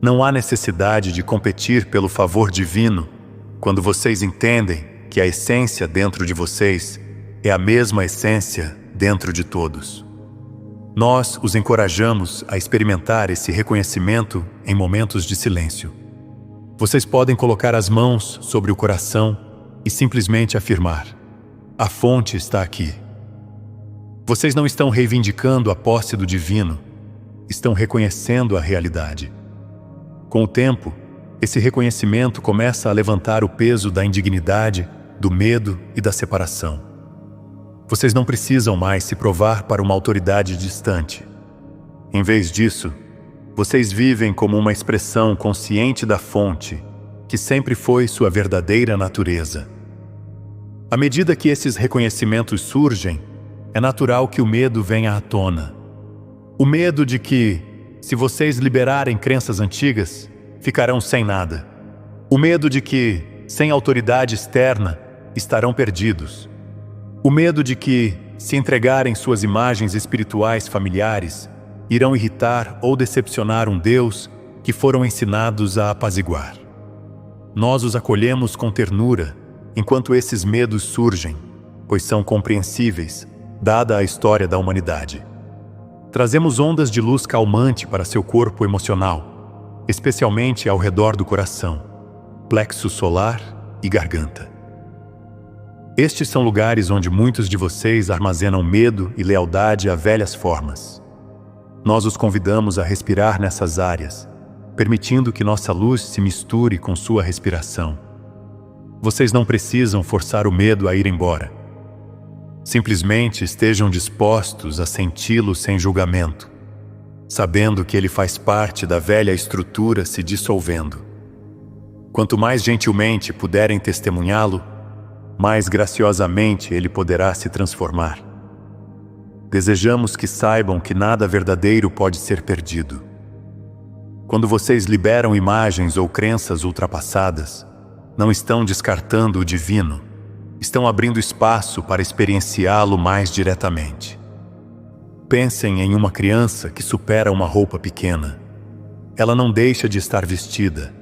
Speaker 1: Não há necessidade de competir pelo favor divino quando vocês entendem que a essência dentro de vocês é a mesma essência dentro de todos. Nós os encorajamos a experimentar esse reconhecimento em momentos de silêncio. Vocês podem colocar as mãos sobre o coração e simplesmente afirmar: a fonte está aqui. Vocês não estão reivindicando a posse do divino, estão reconhecendo a realidade. Com o tempo, esse reconhecimento começa a levantar o peso da indignidade, do medo e da separação. Vocês não precisam mais se provar para uma autoridade distante. Em vez disso, vocês vivem como uma expressão consciente da fonte, que sempre foi sua verdadeira natureza. À medida que esses reconhecimentos surgem, é natural que o medo venha à tona. O medo de que, se vocês liberarem crenças antigas, ficarão sem nada. O medo de que, sem autoridade externa, estarão perdidos. O medo de que, se entregarem suas imagens espirituais familiares, irão irritar ou decepcionar um Deus que foram ensinados a apaziguar. Nós os acolhemos com ternura, enquanto esses medos surgem, pois são compreensíveis, dada a história da humanidade. Trazemos ondas de luz calmante para seu corpo emocional, especialmente ao redor do coração, plexo solar e garganta. Estes são lugares onde muitos de vocês armazenam medo e lealdade a velhas formas. Nós os convidamos a respirar nessas áreas, permitindo que nossa luz se misture com sua respiração. Vocês não precisam forçar o medo a ir embora. Simplesmente estejam dispostos a senti-lo sem julgamento, sabendo que ele faz parte da velha estrutura se dissolvendo. Quanto mais gentilmente puderem testemunhá-lo, mais graciosamente ele poderá se transformar. Desejamos que saibam que nada verdadeiro pode ser perdido. Quando vocês liberam imagens ou crenças ultrapassadas, não estão descartando o divino, estão abrindo espaço para experienciá-lo mais diretamente. Pensem em uma criança que supera uma roupa pequena. Ela não deixa de estar vestida.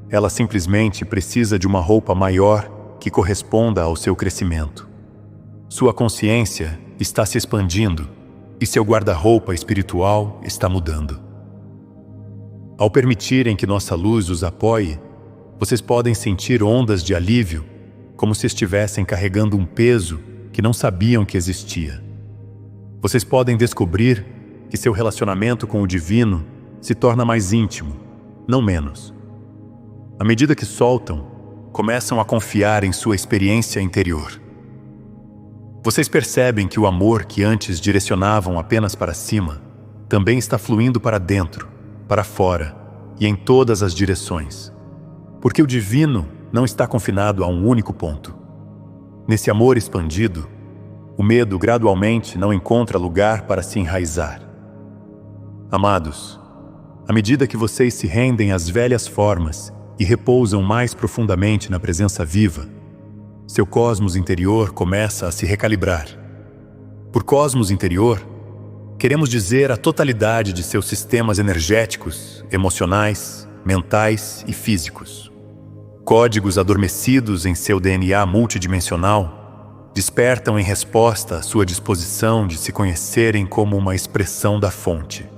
Speaker 1: Ela simplesmente precisa de uma roupa maior que corresponda ao seu crescimento. Sua consciência está se expandindo e seu guarda-roupa espiritual está mudando. Ao permitirem que nossa luz os apoie, vocês podem sentir ondas de alívio, como se estivessem carregando um peso que não sabiam que existia. Vocês podem descobrir que seu relacionamento com o divino se torna mais íntimo, não menos. À medida que soltam, começam a confiar em sua experiência interior. Vocês percebem que o amor que antes direcionavam apenas para cima, também está fluindo para dentro, para fora e em todas as direções. Porque o divino não está confinado a um único ponto. Nesse amor expandido, o medo gradualmente não encontra lugar para se enraizar. Amados, à medida que vocês se rendem às velhas formas e repousam mais profundamente na presença viva, seu cosmos interior começa a se recalibrar. Por cosmos interior, queremos dizer a totalidade de seus sistemas energéticos, emocionais, mentais e físicos. Códigos adormecidos em seu DNA multidimensional despertam em resposta à sua disposição de se conhecerem como uma expressão da fonte.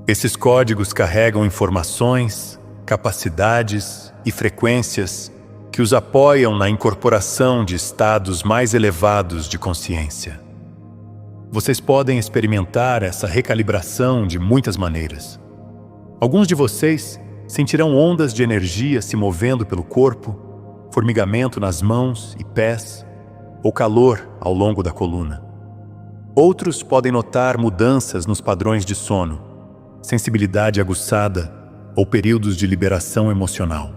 Speaker 1: Esses códigos carregam informações, capacidades e frequências que os apoiam na incorporação de estados mais elevados de consciência. Vocês podem experimentar essa recalibração de muitas maneiras. Alguns de vocês sentirão ondas de energia se movendo pelo corpo, formigamento nas mãos e pés, ou calor ao longo da coluna. Outros podem notar mudanças nos padrões de sono, sensibilidade aguçada ou períodos de liberação emocional.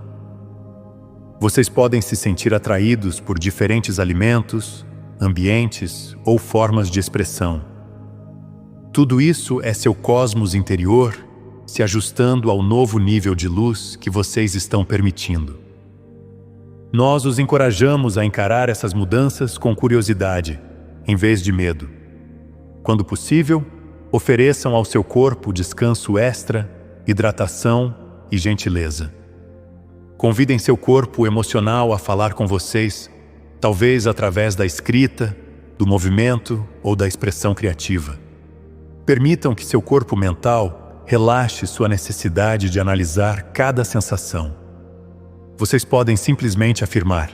Speaker 1: Vocês podem se sentir atraídos por diferentes alimentos, ambientes ou formas de expressão. Tudo isso é seu cosmos interior se ajustando ao novo nível de luz que vocês estão permitindo. Nós os encorajamos a encarar essas mudanças com curiosidade, em vez de medo. Quando possível, ofereçam ao seu corpo descanso extra, hidratação e gentileza. Convidem seu corpo emocional a falar com vocês, talvez através da escrita, do movimento ou da expressão criativa. Permitam que seu corpo mental relaxe sua necessidade de analisar cada sensação. Vocês podem simplesmente afirmar: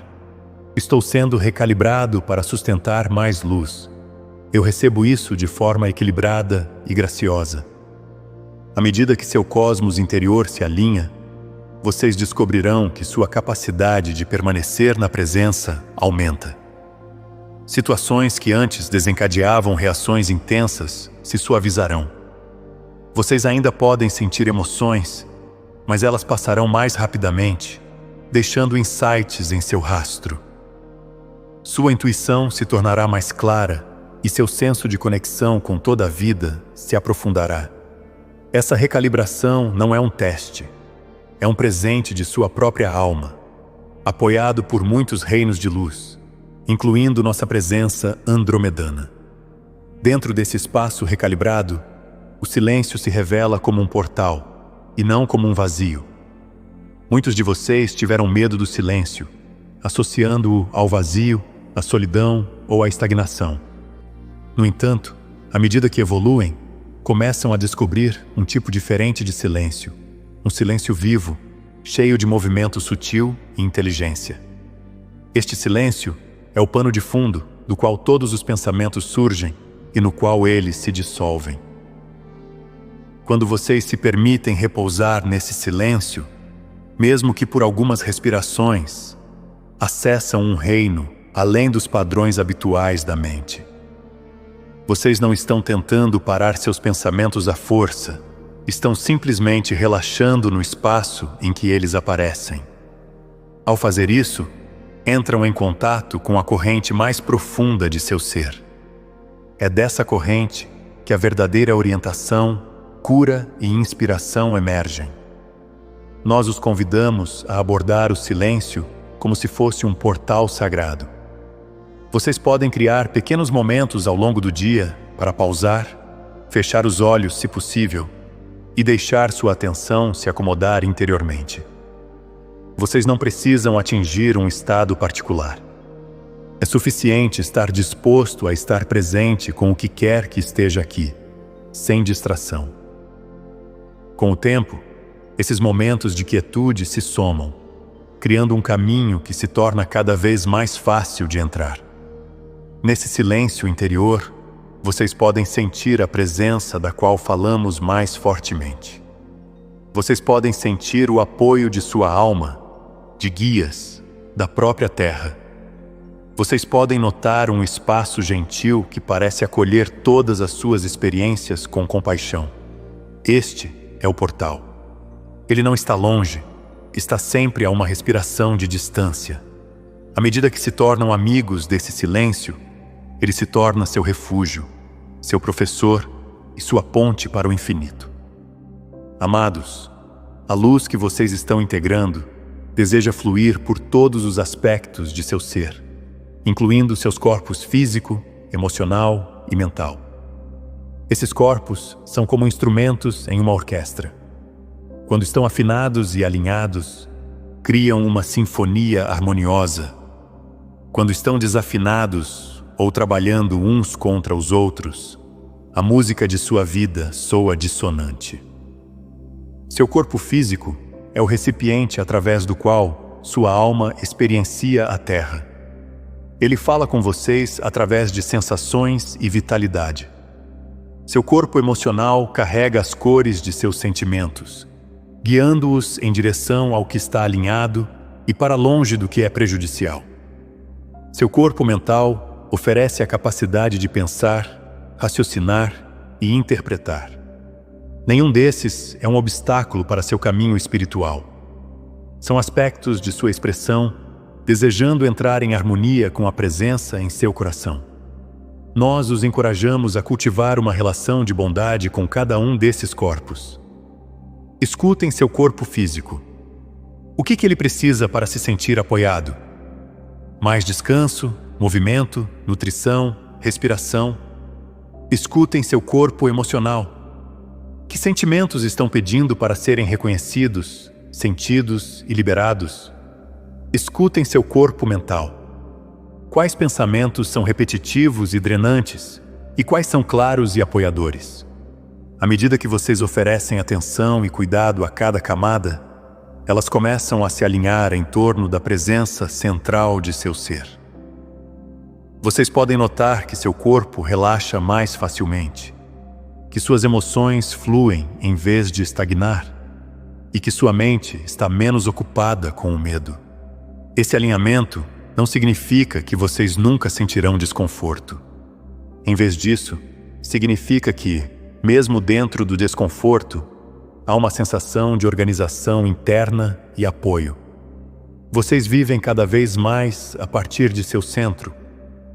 Speaker 1: estou sendo recalibrado para sustentar mais luz. Eu recebo isso de forma equilibrada e graciosa. À medida que seu cosmos interior se alinha, vocês descobrirão que sua capacidade de permanecer na presença aumenta. Situações que antes desencadeavam reações intensas se suavizarão. Vocês ainda podem sentir emoções, mas elas passarão mais rapidamente, deixando insights em seu rastro. Sua intuição se tornará mais clara e seu senso de conexão com toda a vida se aprofundará. Essa recalibração não é um teste, é um presente de sua própria alma, apoiado por muitos reinos de luz, incluindo nossa presença andromedana. Dentro desse espaço recalibrado, o silêncio se revela como um portal, e não como um vazio. Muitos de vocês tiveram medo do silêncio, associando-o ao vazio, à solidão ou à estagnação. No entanto, à medida que evoluem, começam a descobrir um tipo diferente de silêncio, um silêncio vivo, cheio de movimento sutil e inteligência. Este silêncio é o pano de fundo do qual todos os pensamentos surgem e no qual eles se dissolvem. Quando vocês se permitem repousar nesse silêncio, mesmo que por algumas respirações, acessam um reino além dos padrões habituais da mente. Vocês não estão tentando parar seus pensamentos à força, estão simplesmente relaxando no espaço em que eles aparecem. Ao fazer isso, entram em contato com a corrente mais profunda de seu ser. É dessa corrente que a verdadeira orientação, cura e inspiração emergem. Nós os convidamos a abordar o silêncio como se fosse um portal sagrado. Vocês podem criar pequenos momentos ao longo do dia para pausar, fechar os olhos se possível e deixar sua atenção se acomodar interiormente. Vocês não precisam atingir um estado particular. É suficiente estar disposto a estar presente com o que quer que esteja aqui, sem distração. Com o tempo, esses momentos de quietude se somam, criando um caminho que se torna cada vez mais fácil de entrar. Nesse silêncio interior, vocês podem sentir a presença da qual falamos mais fortemente. Vocês podem sentir o apoio de sua alma, de guias, da própria terra. Vocês podem notar um espaço gentil que parece acolher todas as suas experiências com compaixão. Este é o portal. Ele não está longe, está sempre a uma respiração de distância. À medida que se tornam amigos desse silêncio, ele se torna seu refúgio, seu professor e sua ponte para o infinito. Amados, a luz que vocês estão integrando deseja fluir por todos os aspectos de seu ser, incluindo seus corpos físico, emocional e mental. Esses corpos são como instrumentos em uma orquestra. Quando estão afinados e alinhados, criam uma sinfonia harmoniosa. Quando estão desafinados ou trabalhando uns contra os outros, a música de sua vida soa dissonante. Seu corpo físico é o recipiente através do qual sua alma experiencia a Terra. Ele fala com vocês através de sensações e vitalidade. Seu corpo emocional carrega as cores de seus sentimentos, guiando-os em direção ao que está alinhado e para longe do que é prejudicial. Seu corpo mental oferece a capacidade de pensar, raciocinar e interpretar. Nenhum desses é um obstáculo para seu caminho espiritual. São aspectos de sua expressão, desejando entrar em harmonia com a presença em seu coração. Nós os encorajamos a cultivar uma relação de bondade com cada um desses corpos. Escutem seu corpo físico. O que ele precisa para se sentir apoiado? Mais descanso, movimento, nutrição, respiração. Escutem seu corpo emocional. Que sentimentos estão pedindo para serem reconhecidos, sentidos e liberados? Escutem seu corpo mental. Quais pensamentos são repetitivos e drenantes? E quais são claros e apoiadores? À medida que vocês oferecem atenção e cuidado a cada camada, elas começam a se alinhar em torno da presença central de seu ser. Vocês podem notar que seu corpo relaxa mais facilmente, que suas emoções fluem em vez de estagnar e que sua mente está menos ocupada com o medo. Esse alinhamento não significa que vocês nunca sentirão desconforto. Em vez disso, significa que, mesmo dentro do desconforto, há uma sensação de organização interna e apoio. Vocês vivem cada vez mais a partir de seu centro,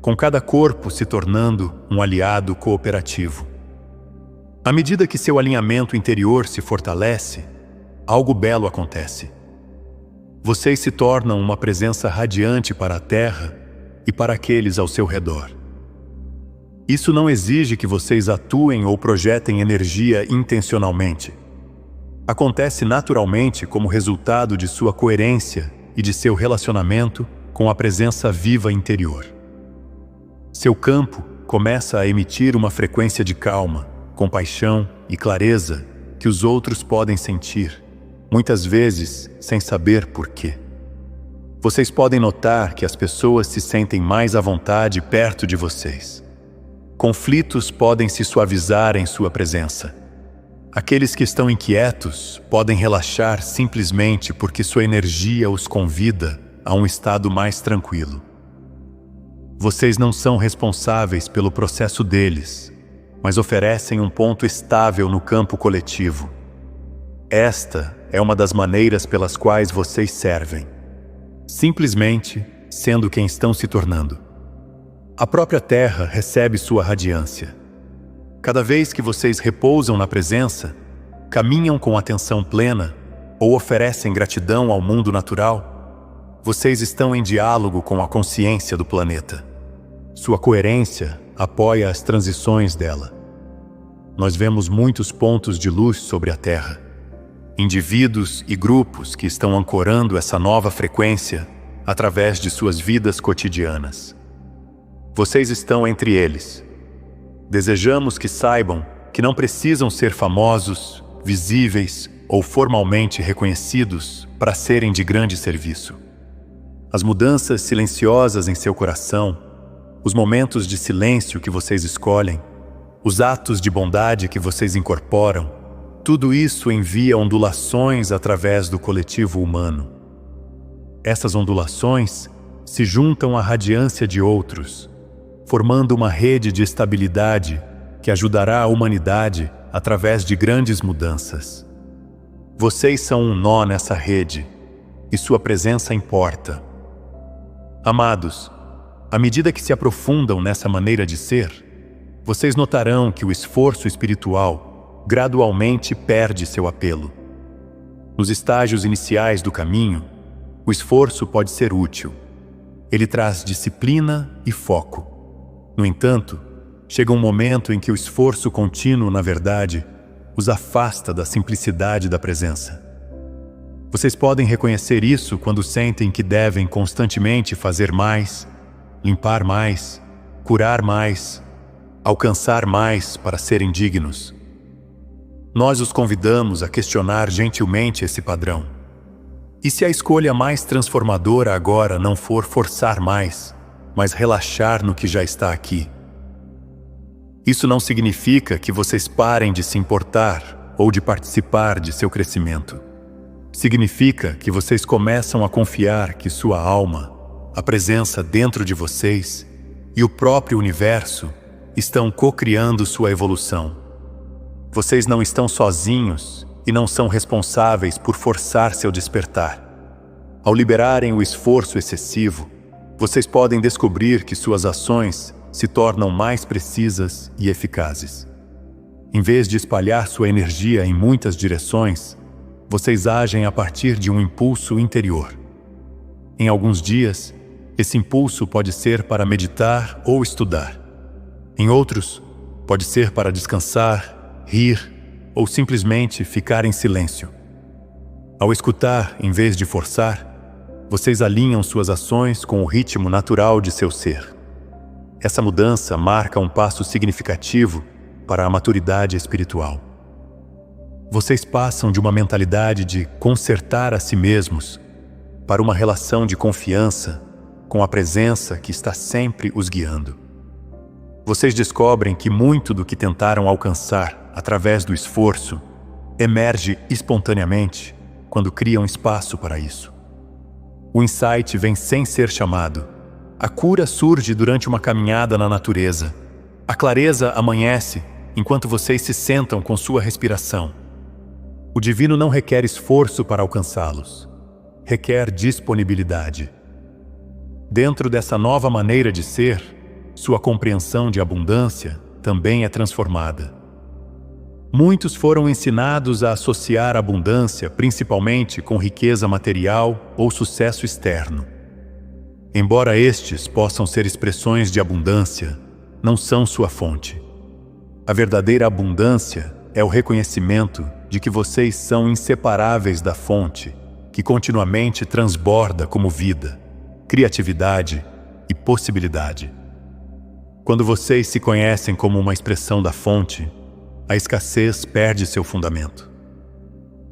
Speaker 1: com cada corpo se tornando um aliado cooperativo. À medida que seu alinhamento interior se fortalece, algo belo acontece. Vocês se tornam uma presença radiante para a Terra e para aqueles ao seu redor. Isso não exige que vocês atuem ou projetem energia intencionalmente. Acontece naturalmente como resultado de sua coerência e de seu relacionamento com a presença viva interior. Seu campo começa a emitir uma frequência de calma, compaixão e clareza que os outros podem sentir, muitas vezes sem saber por quê. Vocês podem notar que as pessoas se sentem mais à vontade perto de vocês. Conflitos podem se suavizar em sua presença. Aqueles que estão inquietos podem relaxar simplesmente porque sua energia os convida a um estado mais tranquilo. Vocês não são responsáveis pelo processo deles, mas oferecem um ponto estável no campo coletivo. Esta é uma das maneiras pelas quais vocês servem, simplesmente sendo quem estão se tornando. A própria Terra recebe sua radiância. Cada vez que vocês repousam na presença, caminham com atenção plena ou oferecem gratidão ao mundo natural, vocês estão em diálogo com a consciência do planeta. Sua coerência apoia as transições dela. Nós vemos muitos pontos de luz sobre a Terra. Indivíduos e grupos que estão ancorando essa nova frequência através de suas vidas cotidianas. Vocês estão entre eles. Desejamos que saibam que não precisam ser famosos, visíveis ou formalmente reconhecidos para serem de grande serviço. As mudanças silenciosas em seu coração, os momentos de silêncio que vocês escolhem, os atos de bondade que vocês incorporam, tudo isso envia ondulações através do coletivo humano. Essas ondulações se juntam à radiância de outros, formando uma rede de estabilidade que ajudará a humanidade através de grandes mudanças. Vocês são um nó nessa rede, e sua presença importa. Amados, à medida que se aprofundam nessa maneira de ser, vocês notarão que o esforço espiritual gradualmente perde seu apelo. Nos estágios iniciais do caminho, o esforço pode ser útil. Ele traz disciplina e foco. No entanto, chega um momento em que o esforço contínuo, na verdade, os afasta da simplicidade da presença. Vocês podem reconhecer isso quando sentem que devem constantemente fazer mais, limpar mais, curar mais, alcançar mais para serem dignos. Nós os convidamos a questionar gentilmente esse padrão. E se a escolha mais transformadora agora não for forçar mais, mas relaxar no que já está aqui. Isso não significa que vocês parem de se importar ou de participar de seu crescimento. Significa que vocês começam a confiar que sua alma, a presença dentro de vocês e o próprio universo estão co-criando sua evolução. Vocês não estão sozinhos e não são responsáveis por forçar seu despertar. Ao liberarem o esforço excessivo, vocês podem descobrir que suas ações se tornam mais precisas e eficazes. Em vez de espalhar sua energia em muitas direções, vocês agem a partir de um impulso interior. Em alguns dias, esse impulso pode ser para meditar ou estudar. Em outros, pode ser para descansar, rir ou simplesmente ficar em silêncio. Ao escutar em vez de forçar, vocês alinham suas ações com o ritmo natural de seu ser. Essa mudança marca um passo significativo para a maturidade espiritual. Vocês passam de uma mentalidade de consertar a si mesmos para uma relação de confiança com a presença que está sempre os guiando. Vocês descobrem que muito do que tentaram alcançar através do esforço emerge espontaneamente quando criam espaço para isso. O insight vem sem ser chamado. A cura surge durante uma caminhada na natureza. A clareza amanhece enquanto vocês se sentam com sua respiração. O divino não requer esforço para alcançá-los. Requer disponibilidade. Dentro dessa nova maneira de ser, sua compreensão de abundância também é transformada. Muitos foram ensinados a associar abundância principalmente com riqueza material ou sucesso externo. Embora estes possam ser expressões de abundância, não são sua fonte. A verdadeira abundância é o reconhecimento de que vocês são inseparáveis da fonte, que continuamente transborda como vida, criatividade e possibilidade. Quando vocês se conhecem como uma expressão da fonte, a escassez perde seu fundamento.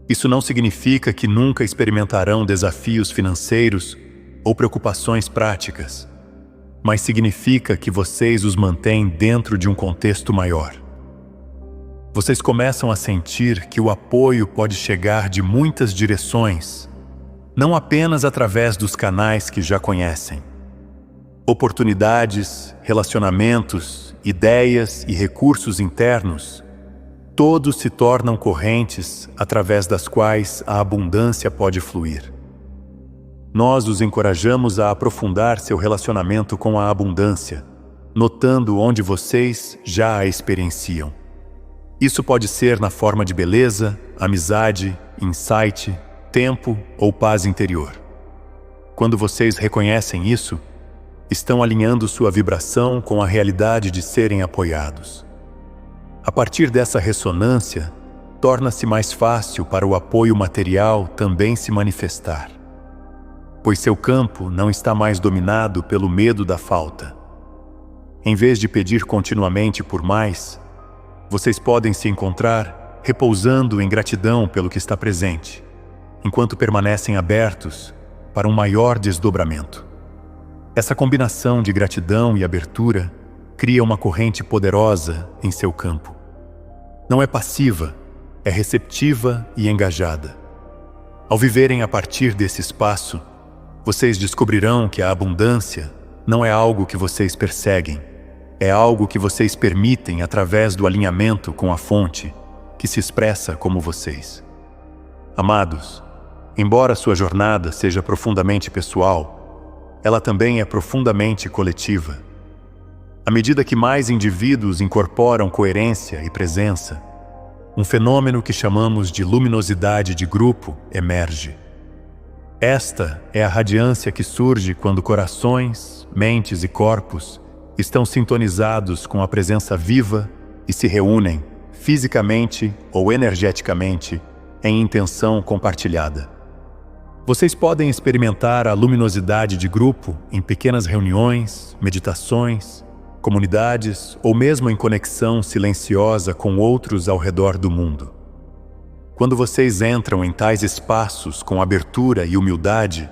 Speaker 1: Isso não significa que nunca experimentarão desafios financeiros ou preocupações práticas, mas significa que vocês os mantêm dentro de um contexto maior. Vocês começam a sentir que o apoio pode chegar de muitas direções, não apenas através dos canais que já conhecem. Oportunidades, relacionamentos, ideias e recursos internos, todos se tornam correntes através das quais a abundância pode fluir. Nós os encorajamos a aprofundar seu relacionamento com a abundância, notando onde vocês já a experienciam. Isso pode ser na forma de beleza, amizade, insight, tempo ou paz interior. Quando vocês reconhecem isso, estão alinhando sua vibração com a realidade de serem apoiados. A partir dessa ressonância, torna-se mais fácil para o apoio material também se manifestar, pois seu campo não está mais dominado pelo medo da falta. Em vez de pedir continuamente por mais, vocês podem se encontrar repousando em gratidão pelo que está presente, enquanto permanecem abertos para um maior desdobramento. Essa combinação de gratidão e abertura cria uma corrente poderosa em seu campo. Não é passiva, é receptiva e engajada. Ao viverem a partir desse espaço, vocês descobrirão que a abundância não é algo que vocês perseguem, é algo que vocês permitem através do alinhamento com a fonte, que se expressa como vocês. Amados, embora sua jornada seja profundamente pessoal, ela também é profundamente coletiva. À medida que mais indivíduos incorporam coerência e presença, um fenômeno que chamamos de luminosidade de grupo emerge. Esta é a radiância que surge quando corações, mentes e corpos estão sintonizados com a presença viva e se reúnem, fisicamente ou energeticamente, em intenção compartilhada. Vocês podem experimentar a luminosidade de grupo em pequenas reuniões, meditações, comunidades ou mesmo em conexão silenciosa com outros ao redor do mundo. Quando vocês entram em tais espaços com abertura e humildade,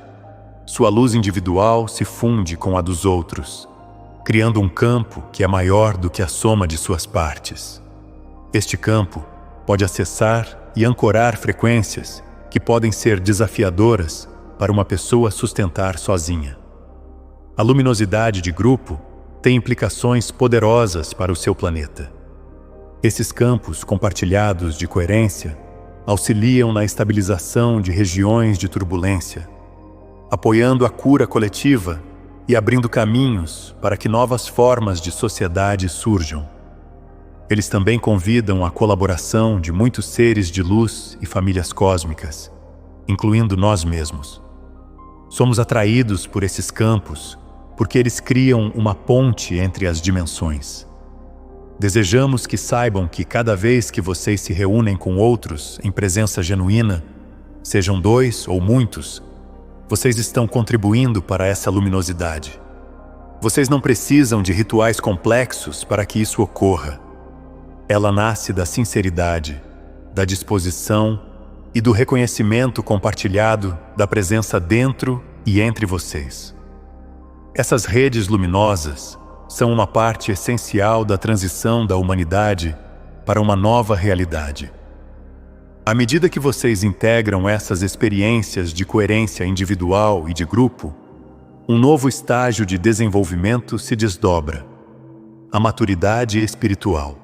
Speaker 1: sua luz individual se funde com a dos outros, criando um campo que é maior do que a soma de suas partes. Este campo pode acessar e ancorar frequências que podem ser desafiadoras para uma pessoa sustentar sozinha. A luminosidade de grupo tem implicações poderosas para o seu planeta. Esses campos compartilhados de coerência auxiliam na estabilização de regiões de turbulência, apoiando a cura coletiva e abrindo caminhos para que novas formas de sociedade surjam. Eles também convidam a colaboração de muitos seres de luz e famílias cósmicas, incluindo nós mesmos. Somos atraídos por esses campos porque eles criam uma ponte entre as dimensões. Desejamos que saibam que cada vez que vocês se reúnem com outros em presença genuína, sejam 2 ou muitos, vocês estão contribuindo para essa luminosidade. Vocês não precisam de rituais complexos para que isso ocorra. Ela nasce da sinceridade, da disposição e do reconhecimento compartilhado da presença dentro e entre vocês. Essas redes luminosas são uma parte essencial da transição da humanidade para uma nova realidade. À medida que vocês integram essas experiências de coerência individual e de grupo, um novo estágio de desenvolvimento se desdobra: a maturidade espiritual.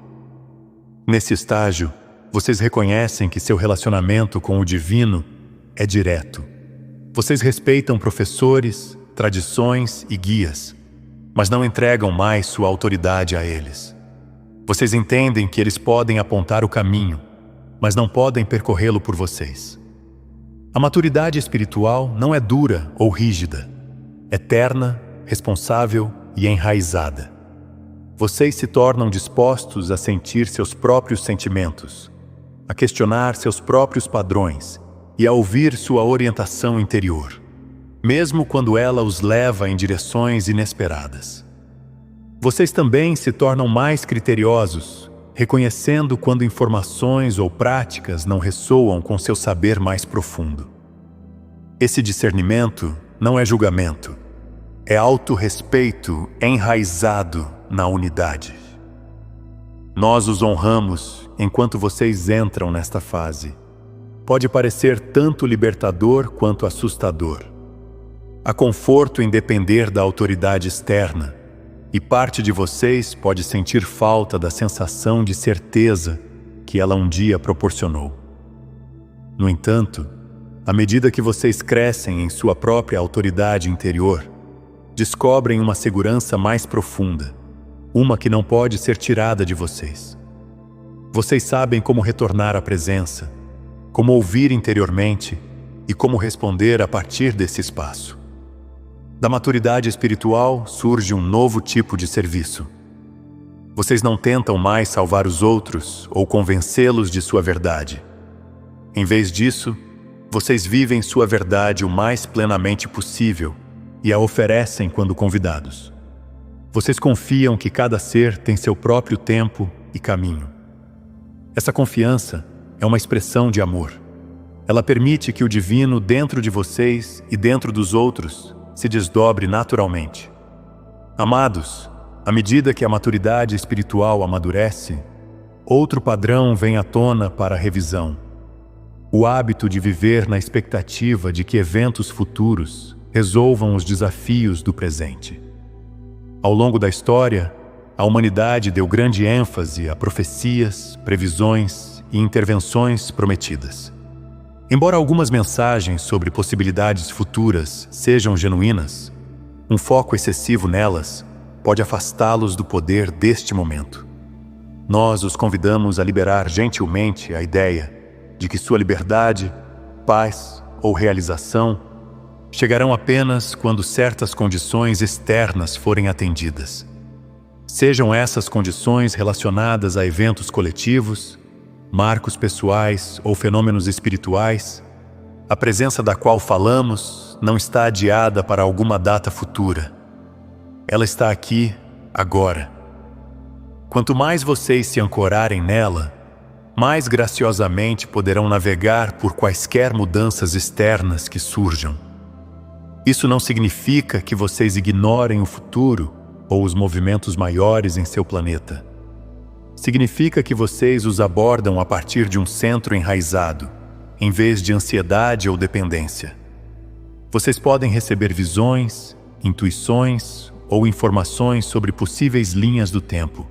Speaker 1: Nesse estágio, vocês reconhecem que seu relacionamento com o divino é direto. Vocês respeitam professores, tradições e guias, mas não entregam mais sua autoridade a eles. Vocês entendem que eles podem apontar o caminho, mas não podem percorrê-lo por vocês. A maturidade espiritual não é dura ou rígida, é terna, responsável e enraizada. Vocês se tornam dispostos a sentir seus próprios sentimentos, a questionar seus próprios padrões e a ouvir sua orientação interior, mesmo quando ela os leva em direções inesperadas. Vocês também se tornam mais criteriosos, reconhecendo quando informações ou práticas não ressoam com seu saber mais profundo. Esse discernimento não é julgamento, é autorrespeito enraizado na unidade. Nós os honramos enquanto vocês entram nesta fase. Pode parecer tanto libertador quanto assustador. Há conforto em depender da autoridade externa, e parte de vocês pode sentir falta da sensação de certeza que ela um dia proporcionou. No entanto, à medida que vocês crescem em sua própria autoridade interior, descobrem uma segurança mais profunda, uma que não pode ser tirada de vocês. Vocês sabem como retornar à presença, como ouvir interiormente e como responder a partir desse espaço. Da maturidade espiritual surge um novo tipo de serviço. Vocês não tentam mais salvar os outros ou convencê-los de sua verdade. Em vez disso, vocês vivem sua verdade o mais plenamente possível e a oferecem quando convidados. Vocês confiam que cada ser tem seu próprio tempo e caminho. Essa confiança é uma expressão de amor. Ela permite que o divino dentro de vocês e dentro dos outros se desdobre naturalmente. Amados, à medida que a maturidade espiritual amadurece, outro padrão vem à tona para a revisão. O hábito de viver na expectativa de que eventos futuros resolvam os desafios do presente. Ao longo da história, a humanidade deu grande ênfase a profecias, previsões e intervenções prometidas. Embora algumas mensagens sobre possibilidades futuras sejam genuínas, um foco excessivo nelas pode afastá-los do poder deste momento. Nós os convidamos a liberar gentilmente a ideia de que sua liberdade, paz ou realização chegarão apenas quando certas condições externas forem atendidas. Sejam essas condições relacionadas a eventos coletivos, marcos pessoais ou fenômenos espirituais, a presença da qual falamos não está adiada para alguma data futura. Ela está aqui, agora. Quanto mais vocês se ancorarem nela, mais graciosamente poderão navegar por quaisquer mudanças externas que surjam. Isso não significa que vocês ignorem o futuro ou os movimentos maiores em seu planeta. Significa que vocês os abordam a partir de um centro enraizado, em vez de ansiedade ou dependência. Vocês podem receber visões, intuições ou informações sobre possíveis linhas do tempo.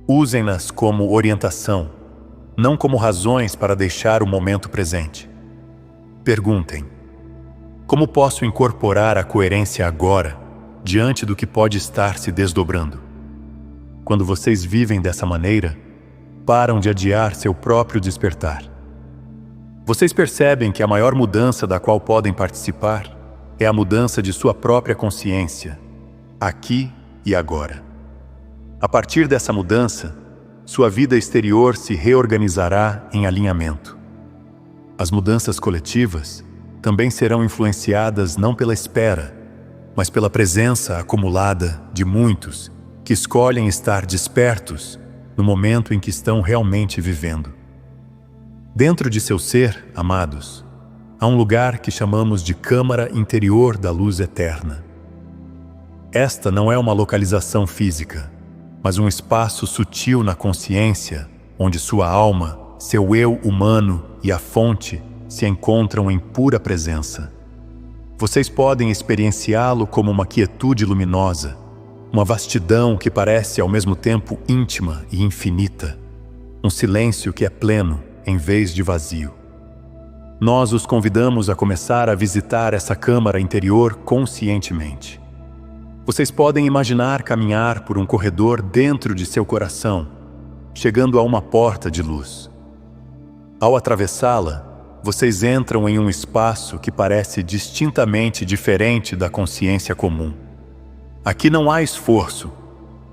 Speaker 1: Usem-nas como orientação, não como razões para deixar o momento presente. Perguntem: como posso incorporar a coerência agora, diante do que pode estar se desdobrando? Quando vocês vivem dessa maneira, param de adiar seu próprio despertar. Vocês percebem que a maior mudança da qual podem participar é a mudança de sua própria consciência, aqui e agora. A partir dessa mudança, sua vida exterior se reorganizará em alinhamento. As mudanças coletivas também serão influenciadas não pela espera, mas pela presença acumulada de muitos que escolhem estar despertos no momento em que estão realmente vivendo. Dentro de seu ser, amados, há um lugar que chamamos de câmara interior da luz eterna. Esta não é uma localização física, mas um espaço sutil na consciência, onde sua alma, seu eu humano e a fonte se encontram em pura presença. Vocês podem experienciá-lo como uma quietude luminosa, uma vastidão que parece ao mesmo tempo íntima e infinita, um silêncio que é pleno em vez de vazio. Nós os convidamos a começar a visitar essa câmara interior conscientemente. Vocês podem imaginar caminhar por um corredor dentro de seu coração, chegando a uma porta de luz. Ao atravessá-la, vocês entram em um espaço que parece distintamente diferente da consciência comum. Aqui não há esforço,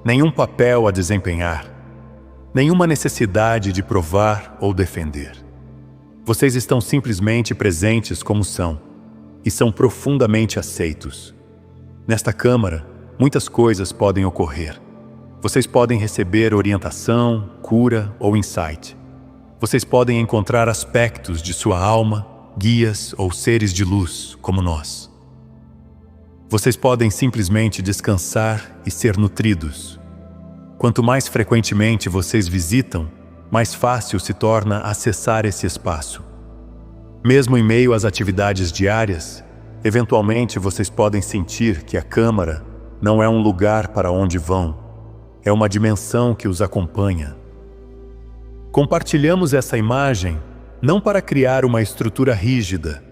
Speaker 1: nenhum papel a desempenhar, nenhuma necessidade de provar ou defender. Vocês estão simplesmente presentes como são, e são profundamente aceitos. Nesta câmara, muitas coisas podem ocorrer. Vocês podem receber orientação, cura ou insight. Vocês podem encontrar aspectos de sua alma, guias ou seres de luz, como nós. Vocês podem simplesmente descansar e ser nutridos. Quanto mais frequentemente vocês visitam, mais fácil se torna acessar esse espaço. Mesmo em meio às atividades diárias, eventualmente vocês podem sentir que a câmara não é um lugar para onde vão, é uma dimensão que os acompanha. Compartilhamos essa imagem não para criar uma estrutura rígida,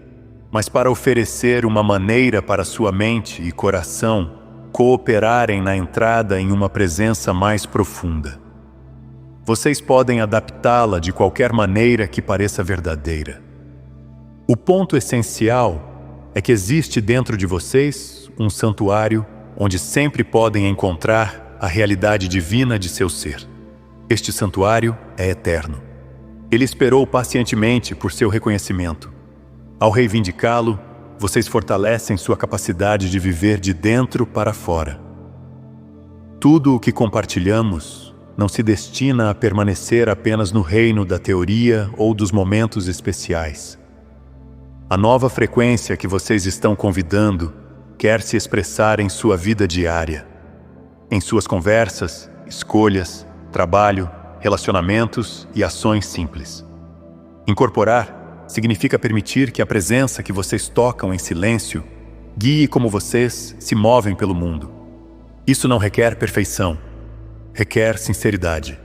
Speaker 1: mas para oferecer uma maneira para sua mente e coração cooperarem na entrada em uma presença mais profunda. Vocês podem adaptá-la de qualquer maneira que pareça verdadeira. O ponto essencial é que existe dentro de vocês um santuário onde sempre podem encontrar a realidade divina de seu ser. Este santuário é eterno. Ele esperou pacientemente por seu reconhecimento. Ao reivindicá-lo, vocês fortalecem sua capacidade de viver de dentro para fora. Tudo o que compartilhamos não se destina a permanecer apenas no reino da teoria ou dos momentos especiais. A nova frequência que vocês estão convidando quer se expressar em sua vida diária, em suas conversas, escolhas, trabalho, relacionamentos e ações simples. Incorporar significa permitir que a presença que vocês tocam em silêncio guie como vocês se movem pelo mundo. Isso não requer perfeição, requer sinceridade.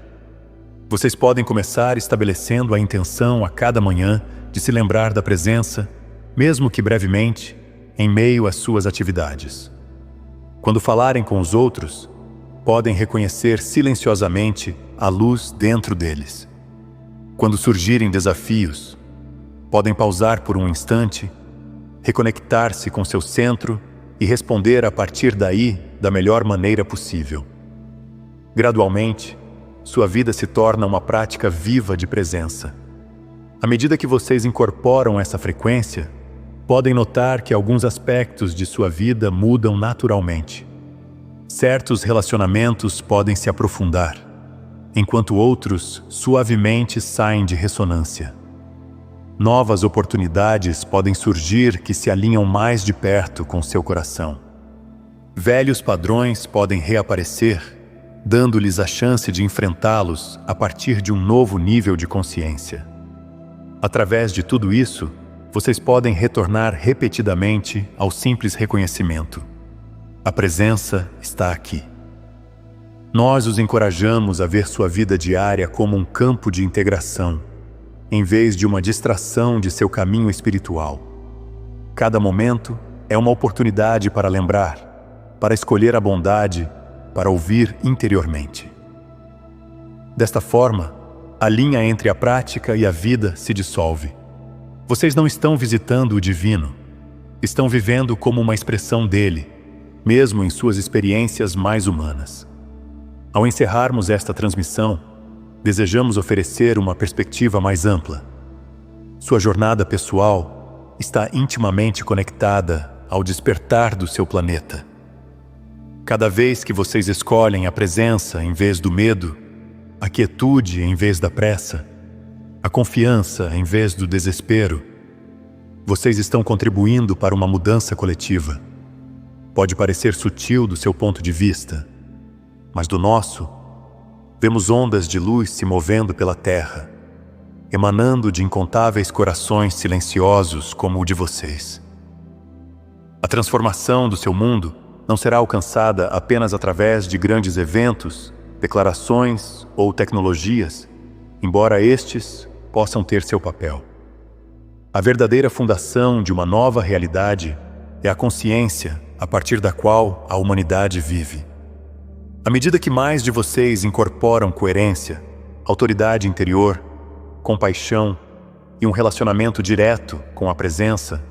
Speaker 1: Vocês podem começar estabelecendo a intenção a cada manhã de se lembrar da presença, mesmo que brevemente, em meio às suas atividades. Quando falarem com os outros, podem reconhecer silenciosamente a luz dentro deles. Quando surgirem desafios, podem pausar por um instante, reconectar-se com seu centro e responder a partir daí da melhor maneira possível. Gradualmente, sua vida se torna uma prática viva de presença. À medida que vocês incorporam essa frequência, podem notar que alguns aspectos de sua vida mudam naturalmente. Certos relacionamentos podem se aprofundar, enquanto outros suavemente saem de ressonância. Novas oportunidades podem surgir que se alinham mais de perto com seu coração. velhos padrões podem reaparecer, dando-lhes a chance de enfrentá-los a partir de um novo nível de consciência. Através de tudo isso, vocês podem retornar repetidamente ao simples reconhecimento: a presença está aqui. Nós os encorajamos a ver sua vida diária como um campo de integração, em vez de uma distração de seu caminho espiritual. Cada momento é uma oportunidade para lembrar, para escolher a bondade, para ouvir interiormente. Desta forma, a linha entre a prática e a vida se dissolve. Vocês não estão visitando o divino, estão vivendo como uma expressão dele, mesmo em suas experiências mais humanas. Ao encerrarmos esta transmissão, desejamos oferecer uma perspectiva mais ampla. Sua jornada pessoal está intimamente conectada ao despertar do seu planeta. Cada vez que vocês escolhem a presença em vez do medo, a quietude em vez da pressa, a confiança em vez do desespero, vocês estão contribuindo para uma mudança coletiva. Pode parecer sutil do seu ponto de vista, mas do nosso, vemos ondas de luz se movendo pela terra, emanando de incontáveis corações silenciosos como o de vocês. A transformação do seu mundo não será alcançada apenas através de grandes eventos, declarações ou tecnologias, embora estes possam ter seu papel. A verdadeira fundação de uma nova realidade é a consciência a partir da qual a humanidade vive. À medida que mais de vocês incorporam coerência, autoridade interior, compaixão e um relacionamento direto com a presença,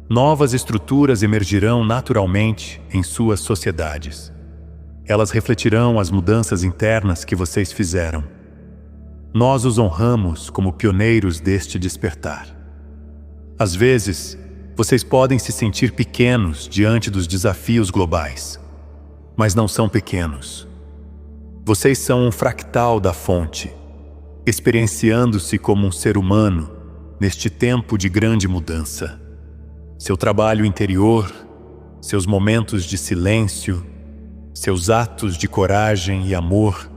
Speaker 1: novas estruturas emergirão naturalmente em suas sociedades. Elas refletirão as mudanças internas que vocês fizeram. Nós os honramos como pioneiros deste despertar. Às vezes, vocês podem se sentir pequenos diante dos desafios globais, mas não são pequenos. Vocês são um fractal da fonte, experienciando-se como um ser humano neste tempo de grande mudança. Seu trabalho interior, seus momentos de silêncio, seus atos de coragem e amor,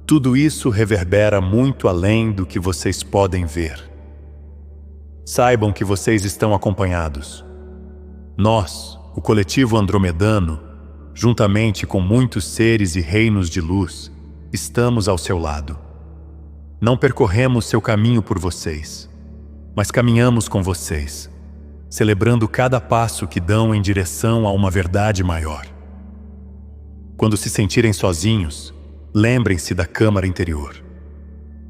Speaker 1: tudo isso reverbera muito além do que vocês podem ver. Saibam que vocês estão acompanhados. Nós, o coletivo andromedano, juntamente com muitos seres e reinos de luz, estamos ao seu lado. Não percorremos seu caminho por vocês, mas caminhamos com vocês, celebrando cada passo que dão em direção a uma verdade maior. Quando se sentirem sozinhos, lembrem-se da câmara interior.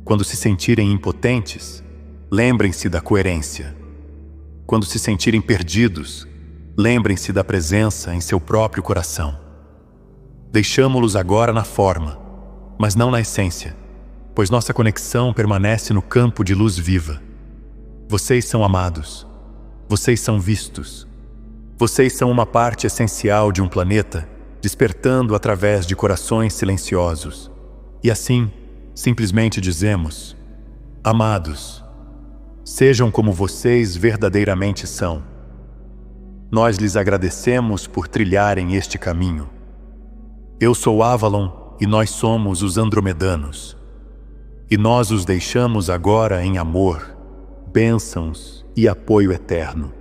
Speaker 1: Quando se sentirem impotentes, lembrem-se da coerência. Quando se sentirem perdidos, lembrem-se da presença em seu próprio coração. Deixamo-los agora na forma, mas não na essência, pois nossa conexão permanece no campo de luz viva. Vocês são amados. Vocês são vistos. Vocês são uma parte essencial de um planeta despertando através de corações silenciosos. E assim, simplesmente dizemos: amados, sejam como vocês verdadeiramente são. Nós lhes agradecemos por trilharem este caminho. Eu sou Avalon e nós somos os andromedanos. E nós os deixamos agora em amor, bênçãos e apoio eterno.